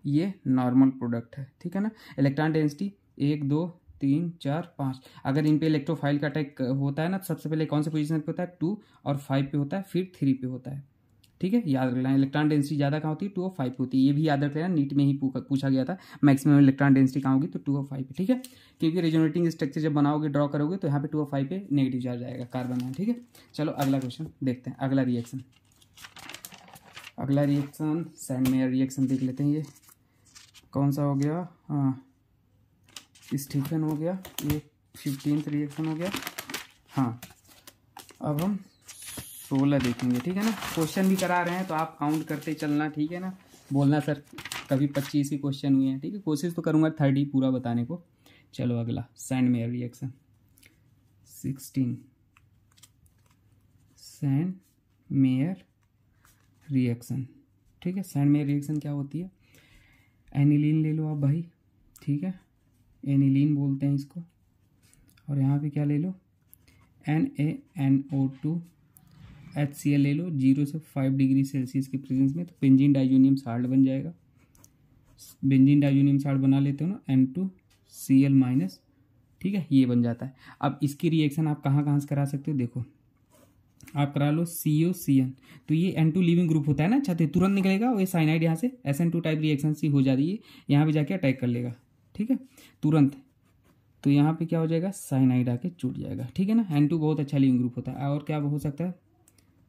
ये नॉर्मल प्रोडक्ट है, ठीक है ना। इलेक्ट्रॉन डेंसिटी 1 2 3 4 5, अगर इन पे इलेक्ट्रोफाइल का अटैक होता है ना, सबसे पहले कौन से पोजीशन पे होता है, 2 और 5 पे होता है, फिर 3 पे होता है, ठीक है। याद रखना, इलेक्ट्रॉन डेंसिटी ज़्यादा कहाँ होती है, 2 और 5 पे होती है, ये भी याद रख लेना, नीट में ही पूछा गया था, मैक्सिमम इलेक्ट्रॉन डेंसिटी कहाँ होगी, तो 2 और 5 पे, ठीक है। क्योंकि रेजोनेटिंग स्ट्रक्चर जब बनाओगे, ड्रॉ करोगे, तो यहाँ पे 2 और 5 पे नेगेटिव चार्ज आएगा कार्बन में, ठीक है। चलो अगला क्वेश्चन देखते हैं, अगला रिएक्शन सैंड मेयर रिएक्शन देख लेते हैं। ये कौन सा हो गया, हाँ स्टीफन हो गया, ये 15th रिएक्शन हो गया। हाँ अब हम 16 देखेंगे, ठीक है ना। क्वेश्चन भी करा रहे हैं तो आप काउंट करते चलना, ठीक है ना, बोलना सर कभी 25 ही क्वेश्चन हुए हैं, ठीक है। कोशिश तो करूँगा 30 पूरा बताने को। चलो अगला sand mayor reaction 16, sand mayor reaction, ठीक है। सैंड मेयर रिएक्शन क्या होती है, एनिलीन ले लो आप भाई, ठीक है, एनिलीन बोलते हैं इसको। और यहाँ पे क्या ले लो, NaNO2 HCl ले लो, 0 से 5 डिग्री सेल्सियस के प्रेजेंस में, तो बेंजीन डाइजोनियम साल्ट बन जाएगा। बेंजीन डाइजोनियम साल्ट बना लेते हो ना, N2Cl-, ठीक है, ये बन जाता है। अब इसकी रिएक्शन आप कहाँ कहाँ से करा सकते हो, देखो आप करा लो COCN, तो ये N2 लिविंग ग्रुप होता है ना, अच्छा, तो तुरंत निकलेगा, और ये साइनाइड यहाँ से SN2 टाइप रिएक्शन सी हो जा रही है, यहाँ पे जाके अटैक कर लेगा, ठीक है, तुरंत। तो यहाँ पे क्या हो जाएगा, साइनाइड आके जुड़ जाएगा, ठीक है ना। N2 बहुत अच्छा लिविंग ग्रुप होता है। और क्या हो सकता है,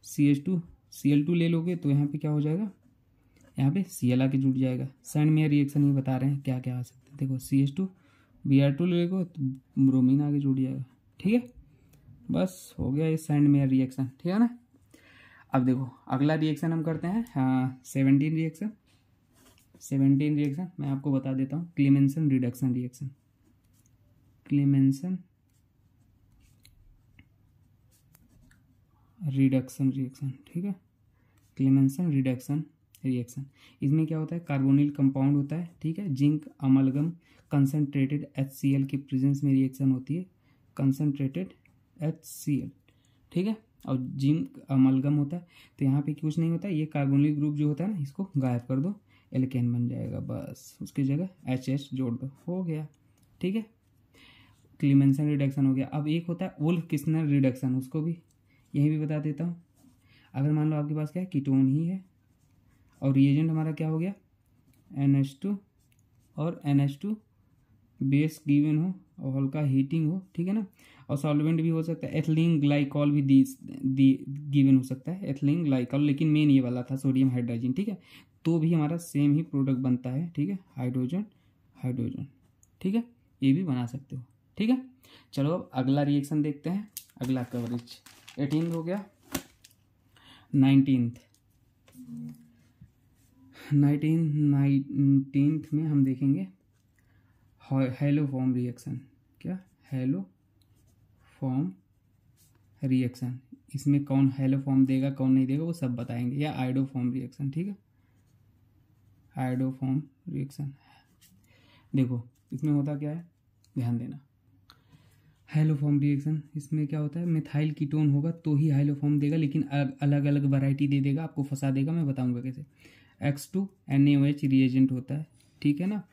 CH2Cl2 ले लोगे तो यहाँ पे क्या हो जाएगा, यहाँ पे Cl आके जुड़ जाएगा। सैंड मेयर रिएक्शन ये बता रहे हैं क्या क्या आ सकता है, देखो CH2Br2 ले लो तो ब्रोमीन आगे जुड़ जाएगा, ठीक है। बस हो गया ये सैंड मेयर रिएक्शन, ठीक है ना। अब देखो अगला रिएक्शन हम करते हैं, हाँ 17 रिएक्शन मैं आपको बता देता हूँ, Clemmensen reduction reaction, Clemmensen reduction reaction, ठीक है, क्लेमेंसन रिडक्शन रिएक्शन। इसमें क्या होता है, कार्बोनिल कंपाउंड होता है, ठीक है, जिंक अमलगम कंसनट्रेटेड HCl के प्रेजेंस में रिएक्शन होती है, कंसनट्रेटेड HCl, ठीक है, और जिंक अमलगम होता है। तो यहाँ पे कुछ नहीं होता है, ये कार्बोनिल ग्रुप जो होता है ना, इसको गायब कर दो, एल्केन बन जाएगा, बस उसकी जगह HS जोड़ दो, हो गया, ठीक है, क्लेमेंसन रिडक्शन हो गया। अब एक होता है वुल्फ किस्नर रिडक्शन, उसको भी यही भी बता देता हूँ। अगर मान लो आपके पास क्या है, कीटोन ही है, और रिएजेंट हमारा क्या हो गया, NH2 और NH2 बेस गिवन हो और हल्का हीटिंग हो, ठीक है ना, और सॉल्वेंट भी हो सकता है, एथिलीन ग्लाइकॉल भी गिवन हो सकता है, एथिलीन ग्लाइकॉल, लेकिन मेन ये वाला था सोडियम हाइड्रोजन, ठीक है। तो भी हमारा सेम ही प्रोडक्ट बनता है, ठीक है, हाइड्रोजन, ठीक है, ये भी बना सकते हो, ठीक है। चलो अब अगला रिएक्शन देखते हैं, अगला कवरेज 18 हो गया, 19th में हम देखेंगे हैलोफॉर्म रिएक्शन, क्या हैलोफॉर्म रिएक्शन। इसमें कौन हैलोफॉर्म देगा कौन नहीं देगा वो सब बताएंगे, या आयोडोफॉर्म रिएक्शन, ठीक है, आयोडोफॉर्म रिएक्शन। देखो इसमें होता क्या है, ध्यान देना, हैलोफॉर्म रिएक्शन इसमें क्या होता है, मिथाइल कीटोन होगा तो ही हैलोफॉर्म देगा, लेकिन अलग अलग वैरायटी दे देगा, आपको फंसा देगा, मैं बताऊंगा कैसे। X2NaOH रिएजेंट होता है, ठीक है ना।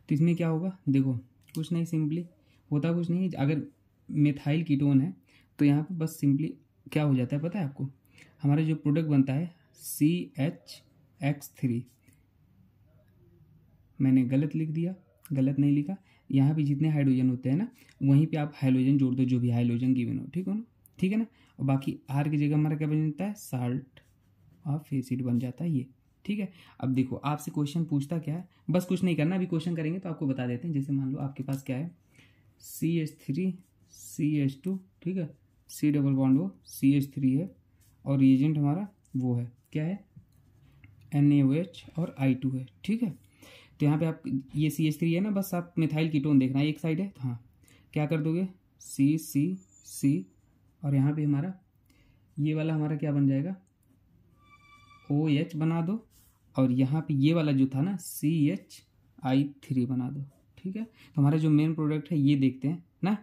तो इसमें क्या होगा, देखो कुछ नहीं, सिंपली होता कुछ नहीं, अगर मिथाइल कीटोन है तो यहाँ पे बस सिंपली क्या हो जाता है पता है आपको, हमारा जो प्रोडक्ट बनता है CHX3, मैंने गलत लिख दिया, गलत नहीं लिखा, यहाँ पे जितने हाइड्रोजन होते हैं ना वहीं पे आप हाइड्रोजन जोड़ दो, जो भी हाइड्रोजन गिवन हो, ठीक हो ना, ठीक है ना। और बाकी आर की जगह हमारा क्या बन जाता है, साल्ट ऑफ एसिड बन जाता है ये, ठीक है। अब देखो आपसे क्वेश्चन पूछता क्या है, बस कुछ नहीं करना, अभी क्वेश्चन करेंगे तो आपको बता देते हैं। जैसे मान लो आपके पास क्या है, CH3CH2, ठीक है, C डबल बॉन्ड वो CH3 है और रिएजेंट हमारा वो है क्या है, NaOH और I2 है, ठीक है। तो यहाँ पे आप ये CH3 है ना, बस आप मिथाइल कीटोन देखना है, एक साइड है, हाँ क्या कर दोगे C और यहाँ पे हमारा ये वाला हमारा क्या बन जाएगा, OH बना दो और यहाँ पे ये वाला जो था ना CHI3 बना दो, ठीक है। तो हमारा जो मेन प्रोडक्ट है ये देखते हैं ना,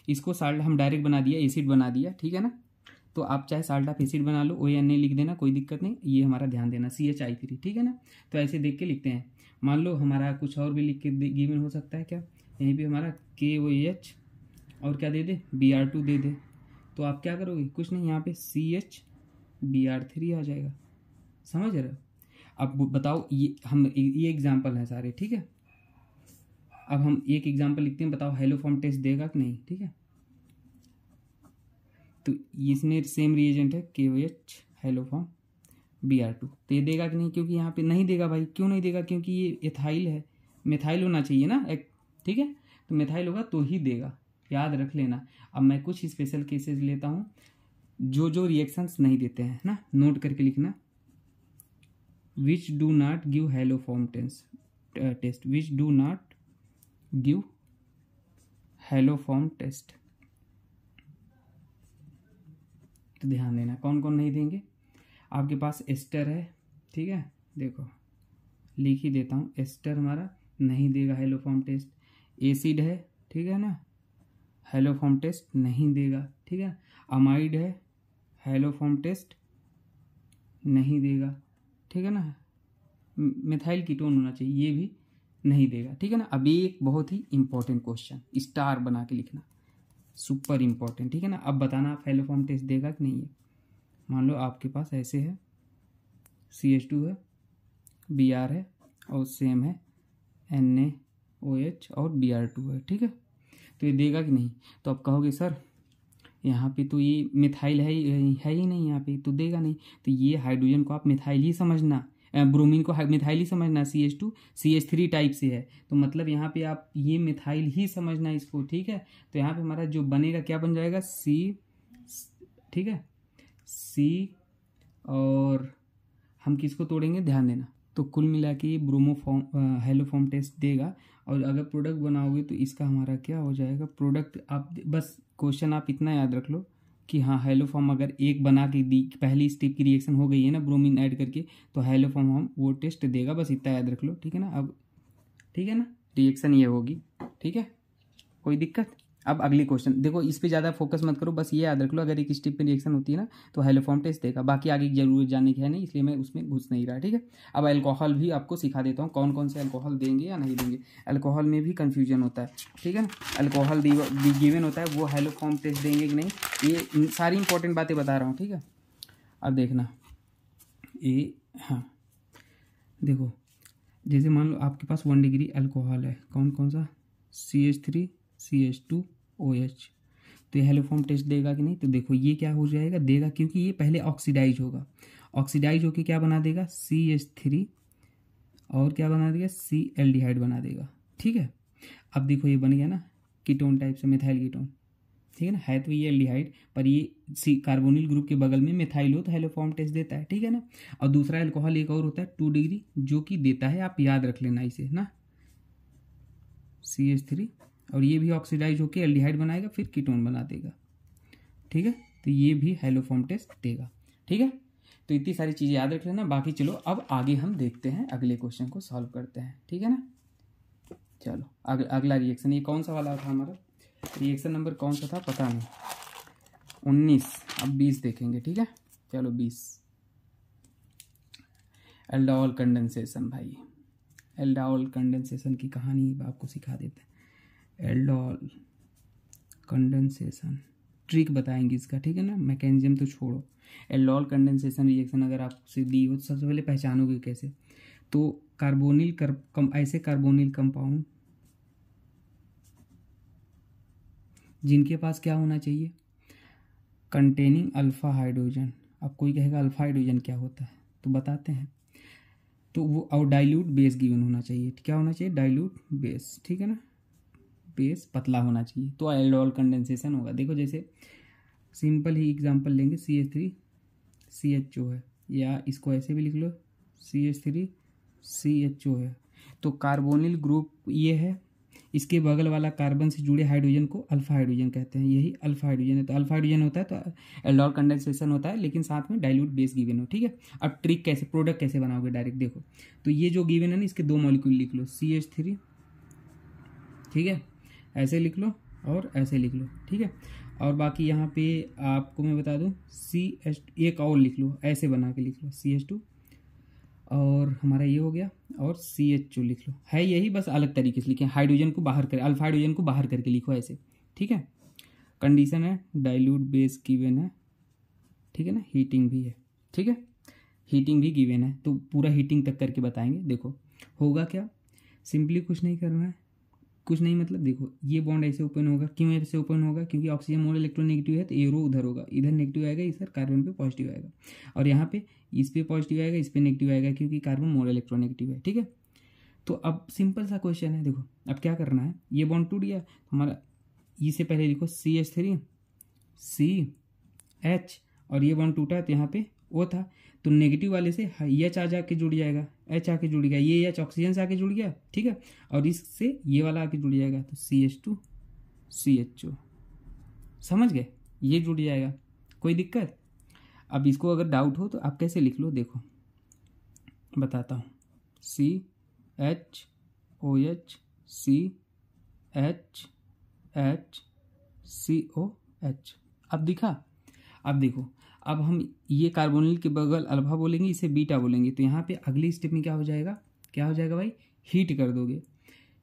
इसको साल्ट हम डायरेक्ट बना दिया, एसिड बना दिया, ठीक है ना। तो आप चाहे साल्ट ऑफ एसिड बना लो, ONA लिख देना, कोई दिक्कत नहीं, ये हमारा ध्यान देना CHI3, ठीक है ना। तो ऐसे देख के लिखते हैं। मान लो हमारा कुछ और भी लिख के गिवन हो सकता है क्या, यहीं पे हमारा KOH और क्या दे दे, Br2 दे दे, तो आप क्या करोगे, कुछ नहीं, यहाँ पे CH Br3 आ जाएगा, समझ रहे हो। अब बताओ ये एग्जाम्पल है सारे, ठीक है। अब हम एक एग्जाम्पल लिखते हैं, बताओ हेलोफॉर्म टेस्ट देगा कि नहीं, ठीक है। तो इसमें सेम रिएजेंट है KOH हेलोफॉर्म Br2, तो ये देगा कि नहीं, क्योंकि यहाँ पे नहीं देगा भाई, क्यों नहीं देगा, क्योंकि ये एथाइल है, मिथाइल होना चाहिए ना एक, ठीक है, तो मिथाइल होगा तो ही देगा, याद रख लेना। अब मैं कुछ स्पेशल केसेस लेता हूँ जो रिएक्शंस नहीं देते हैं ना, नोट करके लिखना, which do not give haloform test, which do not give haloform test, तो ध्यान देना कौन कौन नहीं देंगे। आपके पास एस्टर है, ठीक है, देखो लिख ही देता हूँ, एस्टर हमारा नहीं देगा हेलोफॉर्म टेस्ट, एसिड है, ठीक है ना, हेलोफॉर्म टेस्ट नहीं देगा, ठीक है, अमाइड है, हेलोफॉर्म टेस्ट नहीं देगा, ठीक है ना, मिथाइल कीटोन होना चाहिए, ये भी नहीं देगा, ठीक है ना। अभी एक बहुत ही इंपॉर्टेंट क्वेश्चन, स्टार बना के लिखना, सुपर इंपॉर्टेंट, ठीक है ना। अब बताना आप हेलोफॉर्म टेस्ट देगा कि नहीं है। मान लो आपके पास ऐसे है, CH2 है, Br है और सेम है NaOH और Br2 है, ठीक है, तो ये देगा कि नहीं। तो आप कहोगे सर यहाँ पे तो ये मिथाइल है ही नहीं, यहाँ पे तो देगा नहीं, तो ये हाइड्रोजन को आप मिथाइल ही समझना, ब्रोमीन को मिथाइल ही समझना, CH2 CH3 टाइप से है, तो मतलब यहाँ पे आप ये मिथाइल ही समझना इसको, ठीक है। तो यहाँ पे हमारा जो बनेगा क्या बन जाएगा, C, ठीक है, C और हम किसको तोड़ेंगे, ध्यान देना। तो कुल मिला के ये ब्रोमोफॉर्म हेलोफॉर्म टेस्ट देगा, और अगर प्रोडक्ट बनाओगे तो इसका हमारा क्या हो जाएगा, प्रोडक्ट आप बस क्वेश्चन आप इतना याद रख लो कि हाँ हेलोफॉर्म अगर एक बना के दी, पहली स्टेप की रिएक्शन हो गई है ना ब्रोमीन ऐड करके, तो हेलोफॉर्म हम वो टेस्ट देगा, बस इतना याद रख लो, ठीक है ना। अब ठीक है ना, रिएक्शन ये होगी, ठीक है, कोई दिक्कत। अब अगली क्वेश्चन देखो, इस पे ज़्यादा फोकस मत करो, बस ये याद रख लो अगर एक स्टेप पे रिएक्शन होती है ना तो हेलोफॉर्म टेस्ट देगा, बाकी आगे जरूरत जानने की है नहीं, इसलिए मैं उसमें घुस नहीं रहा, ठीक है। अब अल्कोहल भी आपको सिखा देता हूँ, कौन कौन से अल्कोहल देंगे या नहीं देंगे। अल्कोहल में भी कन्फ्यूजन होता है, ठीक है ना, अल्कोहल गिवन होता है, वो हेलोफॉर्म टेस्ट देंगे कि नहीं, ये सारी इंपॉर्टेंट बातें बता रहा हूँ, ठीक है। अब देखना ये, हाँ देखो, जैसे मान लो आपके पास 1 डिग्री अल्कोहल है, कौन कौन सा, CH3 CH2 OH, तो ये हेलोफॉर्म टेस्ट देगा कि नहीं, तो देखो ये क्या हो जाएगा, देगा, क्योंकि ये पहले ऑक्सीडाइज होगा, ऑक्सीडाइज होके क्या बना देगा, CH3 और क्या बना देगा, C एल्डिहाइड बना देगा, ठीक है। अब देखो ये बन गया ना कीटोन टाइप से, मिथाइल कीटोन, ठीक है ना, है तो ये एल्डिहाइड, पर ये सी कार्बोनिल ग्रुप के बगल में मिथाइल हो तो हेलोफॉर्म टेस्ट देता है, ठीक है ना। और दूसरा अल्कोहल एक और होता है 2 डिग्री, जो कि देता है, आप याद रख लेना इसे ना, CH3, और ये भी ऑक्सीडाइज होकर एल्डिहाइड बनाएगा, फिर कीटोन बना देगा, ठीक है, तो ये भी हेलोफॉर्म टेस्ट देगा, ठीक है। तो इतनी सारी चीज़ें याद रख लेना, बाकी चलो अब आगे हम देखते हैं, अगले क्वेश्चन को सॉल्व करते हैं, ठीक है ना। चलो अगला रिएक्शन, ये कौन सा वाला था हमारा, रिएक्शन नंबर कौन सा था पता नहीं, 19, अब 20 देखेंगे, ठीक है। चलो 20, एल्डोहल कंडेंसेशन, भाई एल्डोहल कंडेंसेशन की कहानी आपको सिखा देते हैं। एल्डोहल कंडेंसेशन ट्रिक बताएंगे इसका, ठीक है ना, मैकेनिज्म तो छोड़ो। एल्डोहल कंडेंसेशन रिएक्शन अगर आपसे दी हो तो सबसे पहले पहचानोगे कैसे, तो कार्बोनिल ऐसे कार्बोनिल कंपाउंड जिनके पास क्या होना चाहिए, कंटेनिंग अल्फा हाइड्रोजन। अब कोई कहेगा अल्फा हाइड्रोजन क्या होता है, तो बताते हैं। तो वो और डाइल्यूट बेस गिवन होना चाहिए। क्या होना चाहिए, डाइल्यूट बेस, ठीक है ना, बेस पतला होना चाहिए, तो एल्डोल कंडेंसेशन होगा। देखो जैसे सिंपल ही एग्जांपल लेंगे, CH3CHO है, या इसको ऐसे भी लिख लो CH3CHO है। तो कार्बोनिल ग्रुप ये है, इसके बगल वाला कार्बन से जुड़े हाइड्रोजन को अल्फा हाइड्रोजन कहते हैं, यही अल्फा हाइड्रोजन है। तो अल्फा हाइड्रोजन होता है तो एल्डोल कंडेंसेशन होता है, लेकिन साथ में डाइल्यूट बेस गिवन हो, ठीक है। अब ट्रिक कैसे, प्रोडक्ट कैसे बनाओगे डायरेक्ट देखो। तो ये जो गिवन है ना, इसके 2 मॉलिक्यूल लिख लो, CH3, ठीक है, ऐसे लिख लो और ऐसे लिख लो, ठीक है। और बाकी यहाँ पे आपको मैं बता दूँ CH, एक और लिख लो, ऐसे बना के लिख लो CH2, और हमारा ये हो गया, और CH2 लिख लो, है यही, बस अलग तरीके से लिखें, हाइड्रोजन को बाहर कर, अल्फा हाइड्रोजन को बाहर करके लिखो ऐसे, ठीक है। कंडीशन है डाइल्यूट बेस गिवन है, ठीक है ना, हीटिंग भी है, ठीक है, हीटिंग भी गिवन है, तो पूरा हीटिंग तक करके बताएंगे। देखो होगा क्या, सिंपली कुछ नहीं करना है, कुछ नहीं मतलब देखो ये बॉन्ड ऐसे ओपन होगा, क्यों ऐसे ओपन होगा, क्योंकि ऑक्सीजन मोल इलेक्ट्रोनेगेटिव है, तो एरो उधर होगा, इधर नेगेटिव आएगा, इधर कार्बन पे पॉजिटिव आएगा, और यहाँ पे इस पे पॉजिटिव आएगा, इस पे नेगेटिव आएगा, क्योंकि कार्बन मोल इलेक्ट्रोनेगेटिव है, ठीक है। तो अब सिंपल सा क्वेश्चन है, देखो अब क्या करना है, ये बॉन्ड टूट गया, हमारा इससे पहले लिखो CH3 CH, और ये बॉन्ड टूटा तो यहाँ पे O था, तो नेगेटिव वाले से H आ जाके जुड़ जाएगा, H आके जुड़ गया, ये H ऑक्सीजन से आके जुड़ गया, ठीक है, और इससे ये वाला आके जुड़ जाएगा, तो CH2 CHO, समझ गए, ये जुड़ जाएगा, कोई दिक्कत। अब इसको अगर डाउट हो तो आप कैसे लिख लो, देखो बताता हूँ, CHOH CH HCOH, अब दिखा। अब देखो, अब हम ये कार्बोनिल के बगल अल्फा बोलेंगे, इसे बीटा बोलेंगे, तो यहाँ पे अगली स्टेप में क्या हो जाएगा, क्या हो जाएगा भाई, हीट कर दोगे,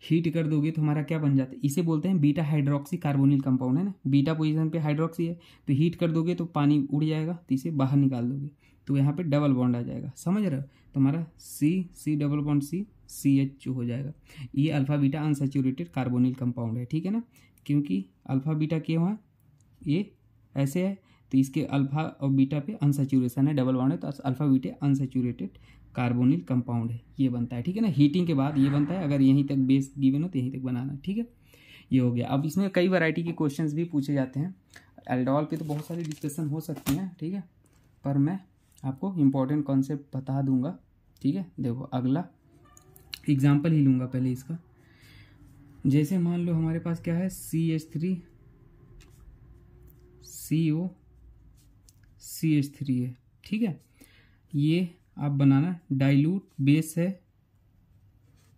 हीट कर दोगे तो हमारा क्या बन जाता है, इसे बोलते हैं बीटा हाइड्रोक्सी कार्बोनिल कंपाउंड, है ना, बीटा पोजीशन पे हाइड्रोक्सी है, तो हीट कर दोगे तो पानी उड़ जाएगा, तो इसे बाहर निकाल दोगे, तो यहाँ पे डबल बॉन्ड आ जाएगा, समझ रहे हो, तो हमारा C डबल बॉन्ड CH हो जाएगा। ये alpha beta unsaturated carbonyl compound है, ठीक है ना, क्योंकि अल्फा बीटा के वहाँ ये ऐसे है, तो इसके अल्फा और बीटा पे अनसैचुरेशन है, डबल बॉन्ड है, तो alpha beta unsaturated carbonyl compound है, ये बनता है, ठीक है ना, हीटिंग के बाद ये बनता है, अगर यहीं तक बेस गिवन हो तो यहीं तक बनाना, ठीक है, ये हो गया। अब इसमें कई वैरायटी के क्वेश्चंस भी पूछे जाते हैं, एल्डोल पे तो बहुत सारी डिस्कशन हो सकती हैं, ठीक है, पर मैं आपको इम्पोर्टेंट कॉन्सेप्ट बता दूंगा, ठीक है। देखो अगला एग्जाम्पल ही लूँगा पहले इसका, जैसे मान लो हमारे पास क्या है, CH3 CO CH3 है, ठीक है, ये आप बनाना, डाइल्यूट बेस है,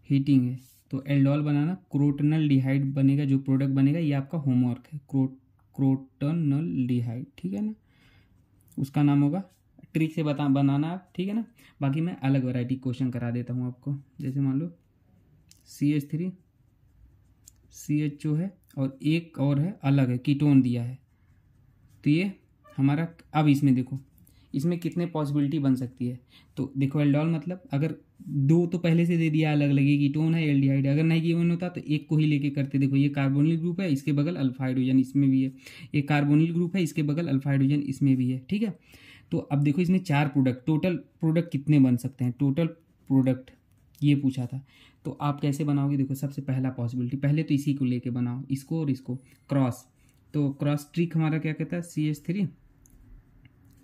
हीटिंग है, तो एल्डोल बनाना, क्रोटोनल्डिहाइड बनेगा, जो प्रोडक्ट बनेगा ये आपका होमवर्क है, क्रोटोनल्डिहाइड, ठीक है ना, उसका नाम होगा, ट्रिक से बनाना आप, ठीक है ना। बाकी मैं अलग वैरायटी क्वेश्चन करा देता हूँ आपको, जैसे मान लो CH3 CHO है, और एक और है अलग है, कीटोन दिया है, तो ये हमारा, अब इसमें देखो इसमें कितने पॉसिबिलिटी बन सकती है, तो देखो एल्डोल मतलब अगर 2 तो पहले से दे दिया अलग अलग, ये कीटोन है एल्डिहाइड, अगर नहीं गिवन होता तो एक को ही लेके करते, देखो ये कार्बोनिल ग्रुप है, इसके बगल अल्फा हाइड्रोजन इसमें भी है, ये कार्बोनिल ग्रुप है, इसके बगल अल्फा हाइड्रोजन इसमें भी है, ठीक है। तो अब देखो इसमें 4 प्रोडक्ट, टोटल प्रोडक्ट कितने बन सकते हैं, टोटल प्रोडक्ट ये पूछा था, तो आप कैसे बनाओगे, देखो सबसे पहला पॉसिबिलिटी, पहले तो इसी को लेके बनाओ, इसको और इसको क्रॉस, तो क्रॉस ट्रिक हमारा क्या कहता है, CH3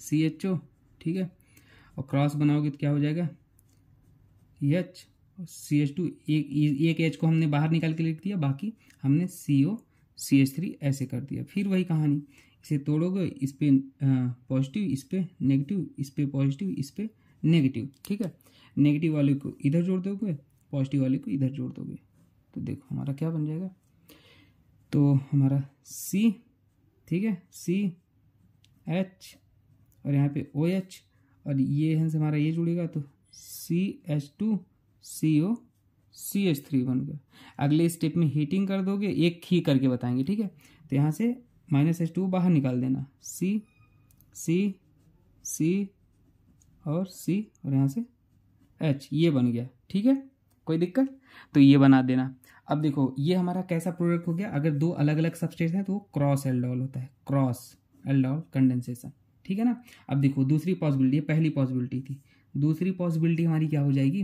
CHO, ठीक है, और क्रॉस बनाओगे तो क्या हो जाएगा, H और CH2, एक H को हमने बाहर निकाल के लिख दिया, बाकी हमने CO CH3 ऐसे कर दिया, फिर वही कहानी, इसे तोड़ोगे, इस पे पॉजिटिव, इस पे नेगेटिव, इस पे पॉजिटिव, इस पे नेगेटिव, ठीक है, नेगेटिव वाले को इधर जोड़ दोगे, पॉजिटिव वाले को इधर जोड़ दोगे, तो देखो हमारा क्या बन जाएगा, तो हमारा C, ठीक है, CH और यहाँ पे OH, और ये है हमारा ये जुड़ेगा, तो CH2 CO CH3 बन गया। अगले स्टेप में हीटिंग कर दोगे, एक ही करके बताएंगे, ठीक है, तो यहाँ से -H2 बाहर निकाल देना, C और C, और यहाँ से H, ये बन गया, ठीक है, कोई दिक्कत, तो ये बना देना। अब देखो ये हमारा कैसा प्रोडक्ट हो गया, अगर दो अलग अलग सबस्ट्रेट हैं तो वो क्रॉस एल्डोल होता है, क्रॉस एल्डोल कंडेंसेशन, ठीक है ना। अब देखो दूसरी पॉसिबिलिटी, पहली पॉसिबिलिटी थी, दूसरी पॉसिबिलिटी हमारी क्या हो जाएगी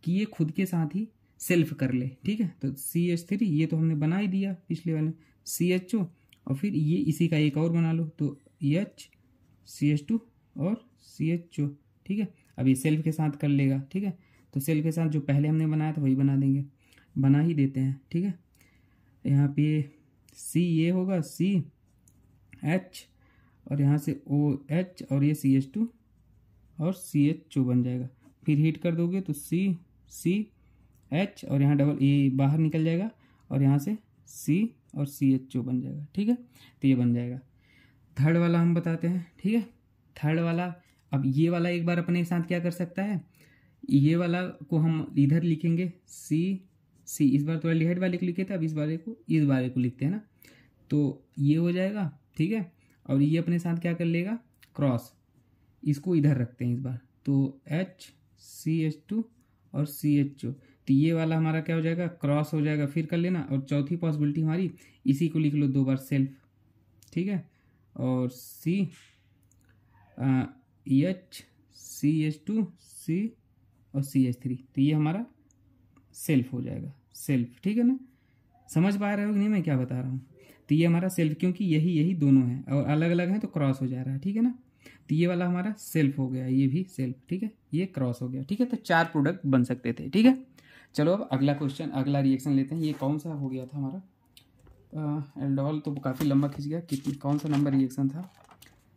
कि ये खुद के साथ ही सेल्फ कर ले, ठीक है। तो CH3 ये तो हमने बना ही दिया पिछले वाले, CHO, और फिर ये इसी का एक और बना लो तो CH2 और CHO, ठीक है। अब ये सेल्फ के साथ कर लेगा, ठीक है। तो सेल्फ के साथ जो पहले हमने बनाया था वही बना देंगे, बना ही देते हैं, ठीक है। यहाँ पे C ये होगा CH और यहाँ से OH और ये CH2 और CHO बन जाएगा। फिर हीट कर दोगे तो CH और यहाँ डबल ये बाहर निकल जाएगा और यहाँ से C और CHO बन जाएगा, ठीक है। तो ये बन जाएगा। थर्ड वाला हम बताते हैं, ठीक है। थर्ड वाला, अब ये वाला एक बार अपने साथ क्या कर सकता है, ये वाला को हम इधर लिखेंगे C, इस बार तो एल्डिहाइड वाले को लिखे थे, अब इस बारे को लिखते हैं ना, तो ये हो जाएगा, ठीक है। और ये अपने साथ क्या कर लेगा, क्रॉस, इसको इधर रखते हैं इस बार, तो HCH2 और CHO, तो ये वाला हमारा क्या हो जाएगा, क्रॉस हो जाएगा, फिर कर लेना। और चौथी पॉसिबिलिटी हमारी, इसी को लिख लो 2 बार सेल्फ, ठीक है। और CH2 C और CH3, तो ये हमारा सेल्फ हो जाएगा, सेल्फ, ठीक है ना। समझ पा रहे हो कि नहीं मैं क्या बता रहा हूँ। तो ये हमारा सेल्फ, क्योंकि यही दोनों हैं और अलग अलग हैं तो क्रॉस हो जा रहा है, ठीक है ना। तो ये वाला हमारा सेल्फ हो गया, ये भी सेल्फ, ठीक है, ये क्रॉस हो गया, ठीक है। तो 4 प्रोडक्ट बन सकते थे, ठीक है। चलो अब अगला क्वेश्चन, अगला रिएक्शन लेते हैं। ये कौन सा हो गया था हमारा, एल्डोल तो काफ़ी लंबा खिंच गया, कौन सा नंबर रिएक्शन था,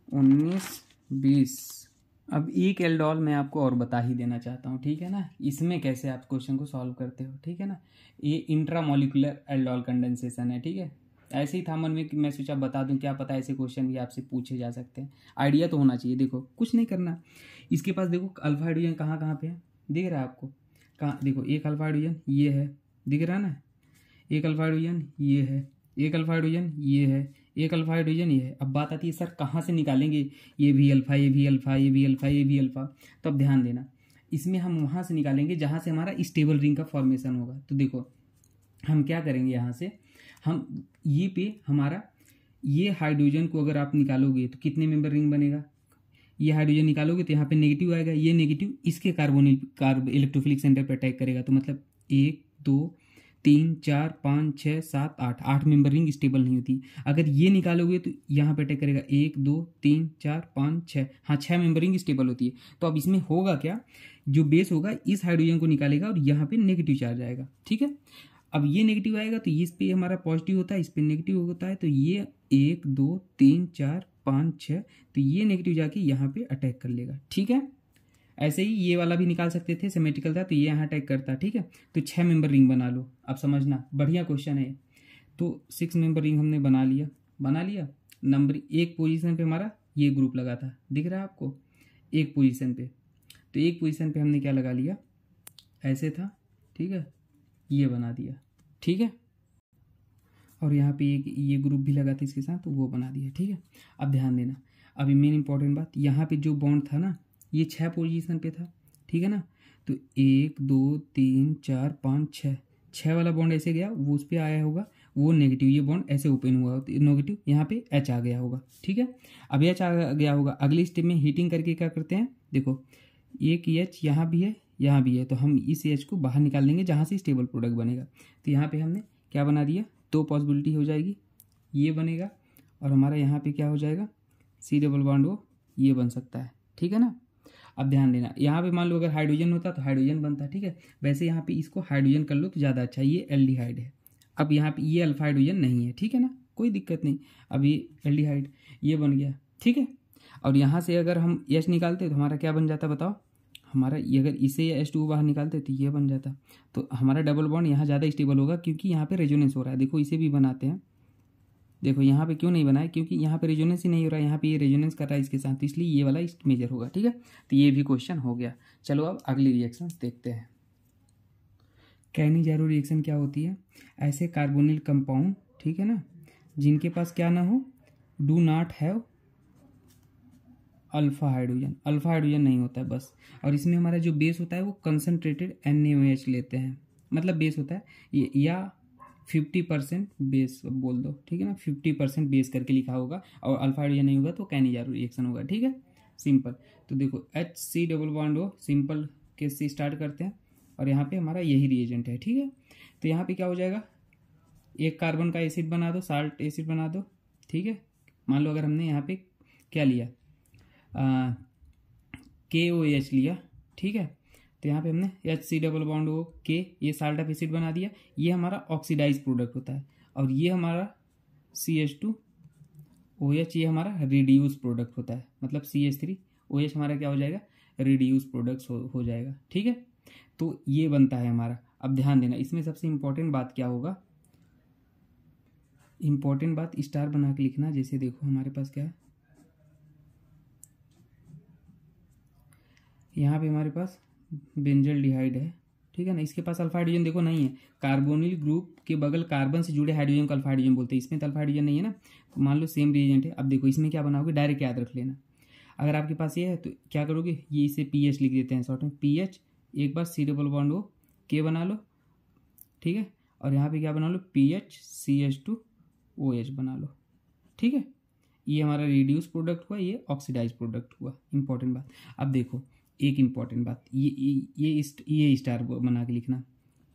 19-20। अब एक एल्डोल मैं आपको और बता ही देना चाहता हूँ, ठीक है ना, इसमें कैसे आप क्वेश्चन को सॉल्व करते हो, ठीक है ना। ये इंट्रामोलिकुलर एल्डोल कंडेंसेशन है, ठीक है। ऐसे ही था मन में कि मैं सोचा बता दूं, क्या पता ऐसे क्वेश्चन भी आपसे पूछे जा सकते हैं, आइडिया तो होना चाहिए। देखो कुछ नहीं करना, इसके पास देखो अल्फा हाइड्रोजन कहाँ कहाँ पे है, दिख रहा है आपको, कहाँ देखो, एक अल्फा हाइड्रोजन ये है, दिख रहा है ना, एक अल्फा हाइड्रोजन ये है, एक अल्फा हाइड्रोजन ये है, एक अल्फा हाइड्रोजन ये है। अब बात आती है सर कहाँ से निकालेंगे, ये भी अल्फा, ये भी अल्फा, ये भी अल्फा, ये भी अल्फा। तो अब ध्यान देना, इसमें हम वहाँ से निकालेंगे जहाँ से हमारा स्टेबल रिंग का फॉर्मेशन होगा। तो देखो हम क्या करेंगे, यहाँ से हम ये पे हमारा ये हाइड्रोजन को अगर आप निकालोगे तो कितने मेंबर रिंग बनेगा, ये हाइड्रोजन निकालोगे तो यहाँ पे नेगेटिव आएगा, ये नेगेटिव इसके इलेक्ट्रोफिलिक सेंटर पर अटैक करेगा। तो मतलब 1 2 3 4 5 6 7 8 मेंबर रिंग स्टेबल नहीं होती। अगर ये निकालोगे तो यहाँ पे अटैक करेगा 1 2 3 4 5 6, हाँ 6 मेंबर रिंग स्टेबल होती है। तो अब इसमें होगा क्या, जो बेस होगा इस हाइड्रोजन को निकालेगा और यहाँ पे नेगेटिव चार्ज आएगा, ठीक है। अब ये नेगेटिव आएगा तो इस पे हमारा पॉजिटिव होता है, इस पे नेगेटिव होता है, तो ये 1 2 3 4 5 6, तो ये नेगेटिव जाके यहाँ पे अटैक कर लेगा, ठीक है। ऐसे ही ये वाला भी निकाल सकते थे, सिमेट्रिकल था तो ये यहाँ अटैक करता, ठीक है। तो 6 मेंबर रिंग बना लो, अब समझना, बढ़िया क्वेश्चन है। तो 6 मेंबर रिंग हमने बना लिया। नंबर 1 पोजीशन पे हमारा ये ग्रुप लगा था, दिख रहा है आपको, 1 पोजीशन पे। तो 1 पोजीशन पे हमने क्या लगा लिया, ऐसे था, ठीक है, ये बना दिया, ठीक है। और यहाँ पे एक ये ग्रुप भी लगा था इसके साथ, तो वो बना दिया, ठीक है। अब ध्यान देना, अभी मेन इंपॉर्टेंट बात, यहाँ पे जो बॉन्ड था ना ये 6 पोजीशन पे था, ठीक है ना। तो 1 2 3 4 5 6 वाला बॉन्ड ऐसे गया, वो उस पर आया होगा, वो नेगेटिव, ये बॉन्ड ऐसे ओपन हुआ नेगेटिव, यहाँ पे H आ गया होगा, ठीक है। अब H आ गया होगा, अगले स्टेप में हीटिंग करके क्या करते हैं, देखो एक H यहाँ भी है, यहाँ भी है, तो हम इस H को बाहर निकाल लेंगे जहाँ से स्टेबल प्रोडक्ट बनेगा। तो यहाँ पे हमने क्या बना दिया, 2 पॉसिबिलिटी हो जाएगी, ये बनेगा और हमारा यहाँ पे क्या हो जाएगा, C डबल बॉन्ड O, ये बन सकता है, ठीक है ना। अब ध्यान देना, यहाँ पे मान लो अगर हाइड्रोजन होता तो हाइड्रोजन बनता, ठीक है। वैसे यहाँ पे इसको हाइड्रोजन कर लो तो ज़्यादा अच्छा, ये एल्डिहाइड है। अब यहाँ पे ये अल्फा हाइड्रोजन नहीं है, ठीक है ना, कोई दिक्कत नहीं। अब ये एल्डिहाइड ये बन गया, ठीक है। और यहाँ से अगर हम H निकालते तो हमारा क्या बन जाता बताओ, हमारा ये अगर इसे H2 बाहर निकालते तो ये बन जाता। तो हमारा डबल बॉन्ड यहाँ ज़्यादा स्टेबल होगा क्योंकि यहाँ पे रेजोनेंस हो रहा है। देखो इसे भी बनाते हैं, देखो यहाँ पे क्यों नहीं बना है, क्योंकि यहाँ पे रेजोनेंस ही नहीं हो रहा है, यहाँ पे ये रेजोनेंस कर रहा है इसके साथ, तो इसलिए ये वाला मेजर होगा, ठीक है। तो ये भी क्वेश्चन हो गया। चलो अब अगली रिएक्शन देखते हैं। कैनी-ज़ारो रिएक्शन क्या होती है, ऐसे कार्बोनिल कंपाउंड, ठीक है ना, जिनके पास क्या ना हो, do not have alpha hydrogen नहीं होता है बस। और इसमें हमारा जो बेस होता है वो कंसनट्रेटेड NaOH लेते हैं, मतलब बेस होता है ये, या 50% बेस बोल दो, ठीक है ना, 50% बेस करके लिखा होगा, और अल्फा हाइड्रोजन नहीं होगा तो कैनिजारो रिएक्शन होगा, ठीक है, सिंपल। तो देखो HC double bond O, simple case से स्टार्ट करते हैं, और यहाँ पे हमारा यही रिएजेंट है, ठीक है। तो यहाँ पे क्या हो जाएगा, एक कार्बन का एसिड बना दो, साल्ट एसिड बना दो, ठीक है। मान लो अगर हमने यहाँ पे क्या लिया, KOH लिया, ठीक है। तो यहाँ पे हमने HC double bond O K, ये साल्ट ऑफ एसिड बना दिया, ये हमारा ऑक्सीडाइज प्रोडक्ट होता है, और ये हमारा CH2OH, ये हमारा रिड्यूस प्रोडक्ट होता है, मतलब CH3OH हमारा क्या हो जाएगा, रिड्यूस प्रोडक्ट हो जाएगा, ठीक है। तो ये बनता है हमारा। अब ध्यान देना, इसमें सबसे इंपॉर्टेंट बात क्या होगा, इंपॉर्टेंट बात स्टार बना के लिखना। जैसे देखो हमारे पास क्या है, यहाँ पे हमारे पास बेंजल डिहाइड है, ठीक है ना, इसके पास अल्फा हाइड्रोजन देखो नहीं है, कार्बोनिल ग्रुप के बगल कार्बन से जुड़े हाइड्रोजन को अल्फा हाइड्रोजन बोलते हैं, इसमें तो अल्फा हाइड्रोजन नहीं है ना, तो मान लो सेम रिएजेंट है। अब देखो इसमें क्या बनाओगे, डायरेक्ट याद रख लेना, अगर आपके पास ये है तो क्या करोगे, ये इसे PH लिख देते हैं शॉर्ट में, PH, एक बार C double bond O K बना लो, ठीक है, और यहाँ पे क्या बना लो, PH CH2OH बना लो, ठीक है। ये हमारा रिड्यूस प्रोडक्ट हुआ, ये ऑक्सीडाइज प्रोडक्ट हुआ, इंपॉर्टेंट बात। अब देखो एक इंपॉर्टेंट बात, ये स्टार बना के लिखना,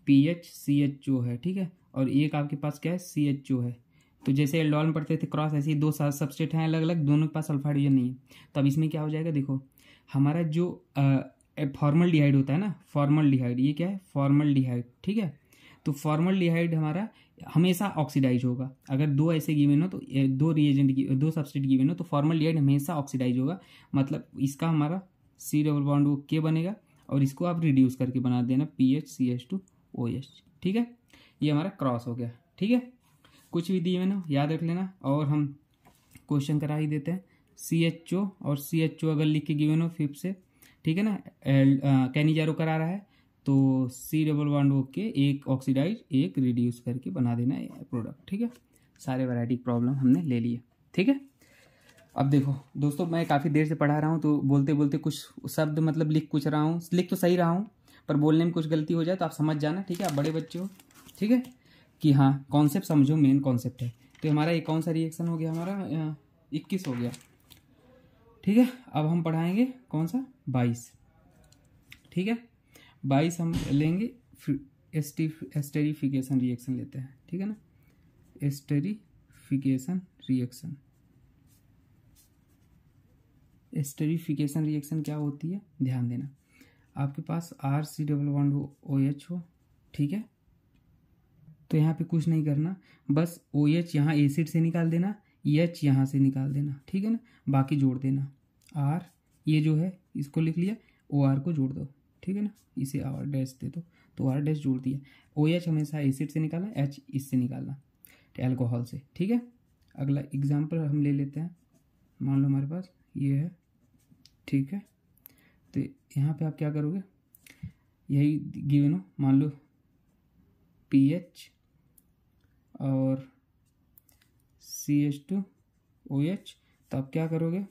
PHCH है, ठीक है, और एक आपके पास क्या है, CHO है। तो जैसे एल्डोल में पढ़ते थे क्रॉस, ऐसे ही दो सबस्टेट हैं अलग अलग, दोनों के पास अल्फा हाइड्रोजन नहीं है। तो अब इसमें क्या हो जाएगा, देखो हमारा जो फॉर्मल डिहाइड होता है ना, फॉर्मल डिहाइड, ये क्या है, फॉर्मल डिहाइड, ठीक है। तो फॉर्मल डिहाइड हमारा हमेशा ऑक्सीडाइज होगा, अगर दो ऐसे गिवन हो तो दो रिएजेंट दो सबस्टेट गिवन हो तो फॉर्मल डिहाइड हमेशा ऑक्सीडाइज होगा, मतलब इसका हमारा C double bond O K बनेगा, और इसको आप रिड्यूस करके बना देना PHCH2OH, ठीक है। ये हमारा क्रॉस हो गया, ठीक है। कुछ भी दिए मैंने याद रख लेना, और हम क्वेश्चन करा ही देते हैं। CHO और CHO अगर लिख के गिवन हो 5 से, ठीक है ना, कैनिजारो करा रहा है तो C double bond O K, एक ऑक्सीडाइज एक रिड्यूस करके बना देना है प्रोडक्ट, ठीक है। सारे वैरायटी प्रॉब्लम हमने ले लिए, ठीक है। अब देखो दोस्तों, मैं काफ़ी देर से पढ़ा रहा हूँ, तो बोलते बोलते कुछ शब्द मतलब लिख कुछ रहा हूँ, लिख तो सही रहा हूँ, पर बोलने में कुछ गलती हो जाए तो आप समझ जाना, ठीक है, आप बड़े बच्चे हो, ठीक है, कि हाँ कॉन्सेप्ट समझो, मेन कॉन्सेप्ट है। तो हमारा ये कौन सा रिएक्शन हो गया, हमारा 21 हो गया, ठीक है। अब हम पढ़ाएंगे कौन सा, 22, ठीक है। 22 हम लेंगे एस्टेरिफिकेशन रिएक्शन लेते हैं, ठीक है ना, एस्टेरिफिकेशन रिएक्शन। एस्टेरिफिकेशन रिएक्शन क्या होती है, ध्यान देना, आपके पास RC डबल बॉन्ड OH हो, ठीक है। तो यहाँ पे कुछ नहीं करना, बस OH यहाँ एसिड से निकाल देना, H यहाँ से निकाल देना, ठीक है ना, बाकी जोड़ देना, R ये जो है इसको लिख लिया, OR को जोड़ दो, ठीक है ना, इसे R डैश दे दो, तो R डैश जोड़ दिया। OH हमेशा एसिड से निकालना, H इससे निकालना, एल्कोहल से, ठीक है। अगला एग्जाम्पल हम ले लेते हैं, मान लो हमारे पास ये है, ठीक है। तो यहाँ पे आप क्या करोगे, यही गिवन हो, मान लो PH और CH2OH, तो आप क्या करोगे,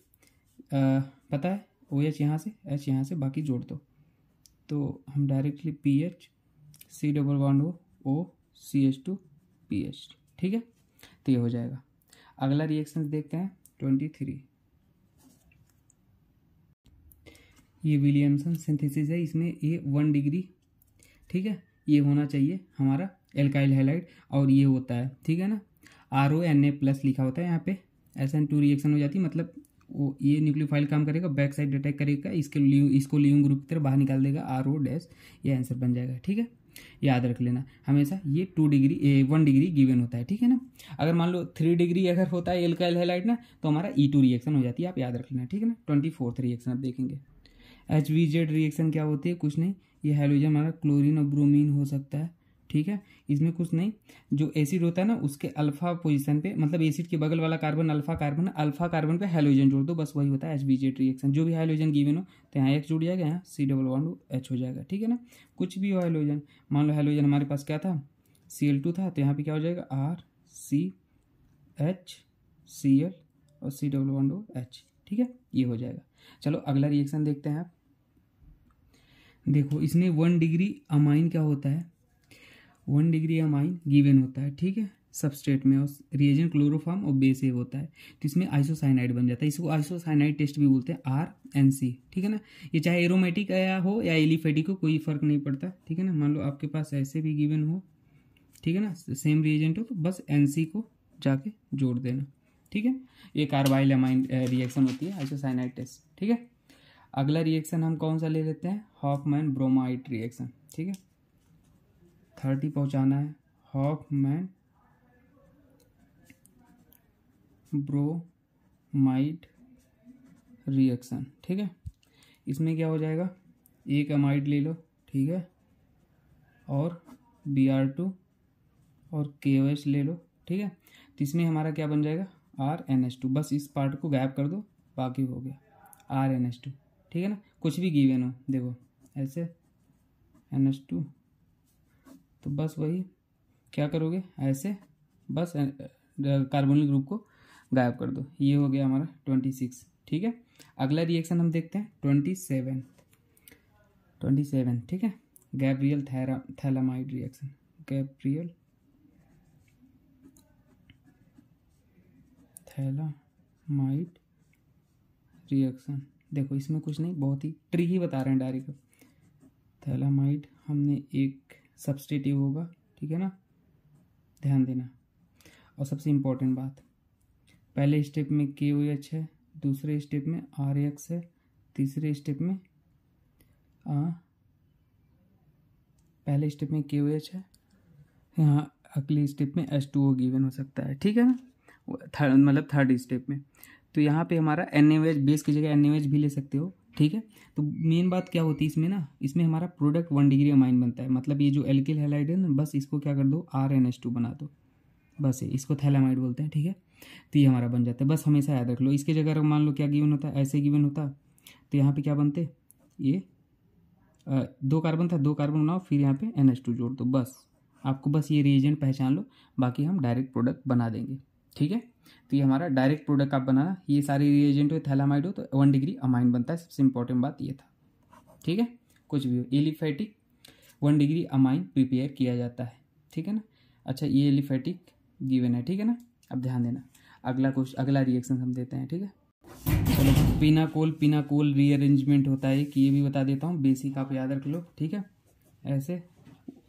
पता है OH यहाँ से, H यहाँ से, बाकी जोड़ दो, तो हम directly PH C double bond O CH2PH, ठीक है। तो ये हो जाएगा। अगला रिएक्शन देखते हैं 23, ये विलियमसन सिंथेसिस है, इसमें ये 1 डिग्री, ठीक है, ये होना चाहिए हमारा एल्काइल हैलाइड, और ये होता है, ठीक है ना, RONA+ लिखा होता है यहाँ पे, SN2 रिएक्शन हो जाती है, मतलब वो ये न्यूक्लियोफाइल काम करेगा, बैक साइड अटैक करेगा, इसको लिविंग ग्रुप की तरफ बाहर निकाल देगा, RO-, ये आंसर बन जाएगा, ठीक है। याद रख लेना हमेशा, ये 1 डिग्री गिवन होता है, ठीक है ना। अगर मान लो 3 डिग्री अगर होता है एल्काइल हैलाइड ना, तो हमारा E2 रिएक्शन हो जाती है, आप याद रख लेना, ठीक है ना। 24th रिएक्शन अब देखेंगे, HVZ रिएक्शन क्या होती है, कुछ नहीं, ये हाइड्रोजन हमारा क्लोरीन और ब्रोमीन हो सकता है, ठीक है। इसमें कुछ नहीं, जो एसिड होता है ना उसके अल्फा पोजीशन पे, मतलब एसिड के बगल वाला कार्बन अल्फा कार्बन पे हाइड्रोजन जोड़ दो, बस वही होता है HVZ रिएक्शन। जो भी हाइड्रोजन गिवन हो तो यहाँ X जुड़ जाएगा, यहाँ C डबल बॉन्ड H हो जाएगा, ठीक है ना। कुछ भी हो हाइड्रोजन, मान लो हाइड्रोजन हमारे पास क्या था, Cl2 था, तो यहाँ पे क्या हो जाएगा, RCHCl और C डबल बॉन्ड H, ठीक है, ये हो जाएगा। चलो अगला रिएक्शन देखते हैं। आप देखो इसमें 1 डिग्री अमाइन क्या होता है, 1 डिग्री अमाइन गिवन होता है, ठीक है, सबस्ट्रेट में, और रिएजेंट क्लोरोफॉर्म और बेस ए होता है, तो इसमें आइसोसाइनाइड बन जाता है। इसको आइसोसाइनाइड टेस्ट भी बोलते हैं, RNC, ठीक है ना। ये चाहे एरोमेटिक या हो या एलिफेटिक हो, कोई फर्क नहीं पड़ता, ठीक है ना। मान लो आपके पास ऐसे भी गिवन हो, ठीक है ना, सेम रिएजेंट हो, तो बस NC को जाके जोड़ देना, ठीक है। ये कार्बाइल अमाइन रिएक्शन होती है, आइसोसाइनाइड टेस्ट, ठीक है। अगला रिएक्शन हम कौन सा ले लेते हैं, हॉफमैन ब्रोमाइड रिएक्शन, ठीक है। 30 पहुंचाना है, हॉफमैन ब्रोमाइड रिएक्शन, ठीक है। इसमें क्या हो जाएगा, एक अमाइड ले लो, ठीक है, और Br2 और KOH ले लो, ठीक है। तो इसमें हमारा क्या बन जाएगा, RNH2, बस इस पार्ट को गायब कर दो, बाकी हो गया RNH2, ठीक है ना। कुछ भी गिवन हो, देखो ऐसे NH2, तो बस वही क्या करोगे, ऐसे बस कार्बोनिल ग्रुप को गायब कर दो। ये हो गया हमारा 26, ठीक है। अगला रिएक्शन हम देखते हैं 27, ठीक है, Gabriel phthalimide reaction, Gabriel phthalimide reaction. देखो इसमें कुछ नहीं, बहुत ही ट्रिक ही बता रहे हैं डायरेक्ट। थैलामाइड हमने एक सब्स्टिट्यूट होगा, ठीक है ना, ध्यान देना। और सबसे इम्पोर्टेंट बात, पहले स्टेप में KOH है, दूसरे स्टेप में RX है, तीसरे स्टेप में पहले स्टेप में KOH है, यहाँ अगले स्टेप में H2O गिवन हो सकता है, ठीक है ना, मतलब थर्ड स्टेप में। तो यहाँ पे हमारा NaOH, बेस की जगह NaOH भी ले सकते हो, ठीक है। तो मेन बात क्या होती है इसमें ना, इसमें हमारा प्रोडक्ट 1 डिग्री अमाइन बनता है, मतलब ये जो एल्किल हैलाइड है ना, बस इसको क्या कर दो, RNH2 बना दो, बस ये इसको थैलामाइड बोलते हैं, ठीक है। तो ये हमारा बन जाता है, बस हमेशा याद रख लो। इसके जगह मान लो क्या गिवन होता है, ऐसे गिवन होता, तो यहाँ पे क्या बनते, ये 2 कार्बन था, 2 कार्बन बनाओ, फिर यहाँ पे NH2 जोड़ दो, बस आपको बस ये रिएजेंट पहचान लो, बाकी हम डायरेक्ट प्रोडक्ट बना देंगे, ठीक है। तो ये हमारा डायरेक्ट प्रोडक्ट आप बनाना, ये सारे रिएजेंट हो, थैलामाइड हो, तो 1 डिग्री अमाइन बनता है, सबसे इंपॉर्टेंट बात ये था, ठीक है। कुछ भी हो, एलिफेटिक 1 डिग्री अमाइन प्रिपेयर किया जाता है, ठीक है ना। अच्छा, ये एलिफेटिक गिवन है, ठीक है ना। अब ध्यान देना, अगला रिएक्शन हम देते हैं, ठीक है। चलो, पिनाकोल रीअरेंजमेंट होता है कि ये भी बता देता हूँ, बेसिक आप याद रख लो, ठीक है। ऐसे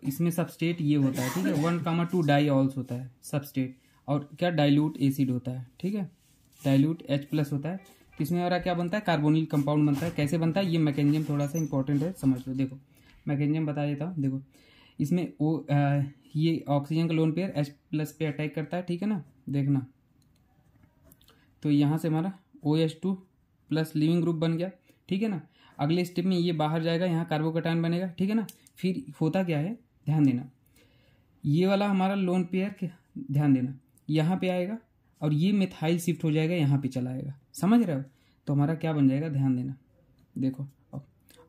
इसमें सबस्टेट ये होता है, ठीक है, 1,2 डाईऑल्स होता है सबस्टेट, और क्या डाइल्यूट एसिड होता है, ठीक है, डाइल्यूट H+ होता है। इसमें और क्या बनता है, कार्बोनिल कंपाउंड बनता है। कैसे बनता है, ये मैकेनिज्म थोड़ा सा इंपॉर्टेंट है, समझ लो। देखो मैकेनिज्म बता देता हूँ, देखो इसमें ये ऑक्सीजन का लोन पेयर H+ पे अटैक करता है, ठीक है ना, देखना। तो यहाँ से हमारा OH2+ लिविंग ग्रुप बन गया, ठीक है ना। अगले स्टेप में ये बाहर जाएगा, यहाँ कार्बोकैटायन बनेगा, ठीक है ना। फिर होता क्या है, ध्यान देना, ये वाला हमारा लोन पेयर, ध्यान देना, यहाँ पे आएगा और ये मिथाइल शिफ्ट हो जाएगा, यहाँ पे चला आएगा, समझ रहे हो। तो हमारा क्या बन जाएगा, ध्यान देना, देखो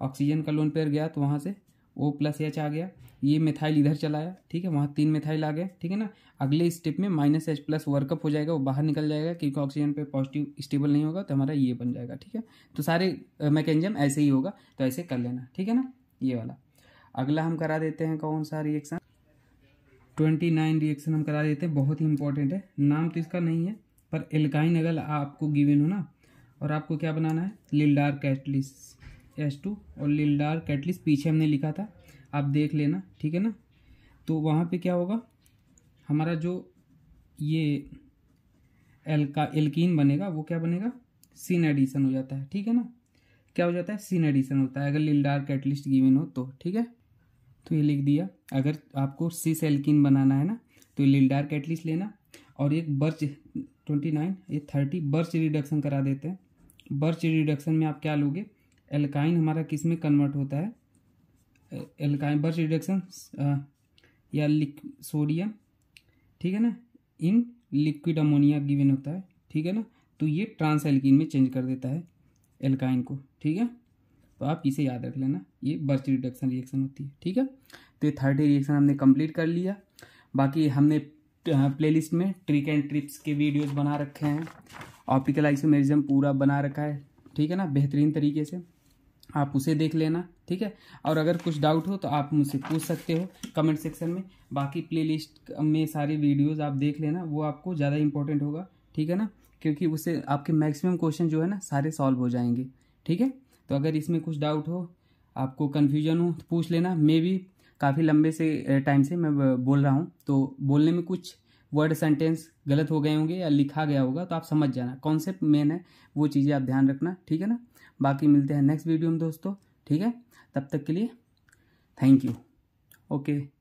ऑक्सीजन का लोन पेयर गया तो वहाँ से O+H आ गया, ये मिथाइल इधर चला आया, ठीक है, वहाँ 3 मिथाइल आ गए, ठीक है ना। अगले स्टेप में -H+ वर्कअप हो जाएगा, वो बाहर निकल जाएगा क्योंकि ऑक्सीजन पे पॉजिटिव स्टेबल नहीं होगा, तो हमारा ये बन जाएगा, ठीक है। तो सारे मैकेनिज्म ऐसे ही होगा, तो ऐसे कर लेना, ठीक है ना, ये वाला। अगला हम करा देते हैं कौन सा रिएक्शन, 29 रिएक्शन हम करा देते हैं, बहुत ही इंपॉर्टेंट है। नाम तो इसका नहीं है, पर एल्काइन अगर आपको गिवन हो ना, और आपको क्या बनाना है, लिल्डार कैटलिस्ट H2 और लिल्डार कैटलिस्ट पीछे हमने लिखा था, आप देख लेना, ठीक है ना। तो वहाँ पे क्या होगा, हमारा जो ये एल्कीन बनेगा वो क्या बनेगा, सिन एडिशन हो जाता है, ठीक है ना। क्या हो जाता है, सिन एडिशन होता है अगर लिल्डार कैटलिस्ट गिवन हो तो, ठीक है। तो ये लिख दिया, अगर आपको सिस एल्कीन बनाना है ना, तो लिल्डार कैटलिस्ट लेना, और एक बर्च 29 ये 30 बर्च रिडक्शन करा देते हैं। बर्च रिडक्शन में आप क्या लोगे, एल्काइन हमारा किस में कन्वर्ट होता है, एल्काइन बर्च रिडक्शन या सोडियम, ठीक है ना, इन लिक्विड अमोनिया गिवन होता है, ठीक है ना। तो ये ट्रांस एल्कीन में चेंज कर देता है एल्काइन को, ठीक है। तो आप इसे याद रख लेना, ये बर्च रिडक्शन रिएक्शन होती है, ठीक है। तो ये 30 रिएक्शन हमने कंप्लीट कर लिया। बाकी हमने प्लेलिस्ट में ट्रिक एंड ट्रिप्स के वीडियोस बना रखे हैं, ऑप्टिकल आइसोमेरिज्म पूरा बना रखा है, ठीक है ना, बेहतरीन तरीके से। आप उसे देख लेना, ठीक है। और अगर कुछ डाउट हो तो आप मुझसे पूछ सकते हो कमेंट सेक्शन में। बाकी प्लेलिस्ट में सारे वीडियोस आप देख लेना, वो आपको ज़्यादा इंपॉर्टेंट होगा, ठीक है ना, क्योंकि उससे आपके मैक्सिमम क्वेश्चन जो है ना सारे सॉल्व हो जाएंगे, ठीक है। तो अगर इसमें कुछ डाउट हो, आपको कन्फ्यूजन हो तो पूछ लेना। मैं भी काफ़ी लंबे से टाइम से मैं बोल रहा हूँ, तो बोलने में कुछ वर्ड सेंटेंस गलत हो गए होंगे या लिखा गया होगा, तो आप समझ जाना। कॉन्सेप्ट मेन है, वो चीज़ें आप ध्यान रखना, ठीक है ना। बाकी मिलते हैं नेक्स्ट वीडियो में दोस्तों, ठीक है। तब तक के लिए थैंक यू। ओके।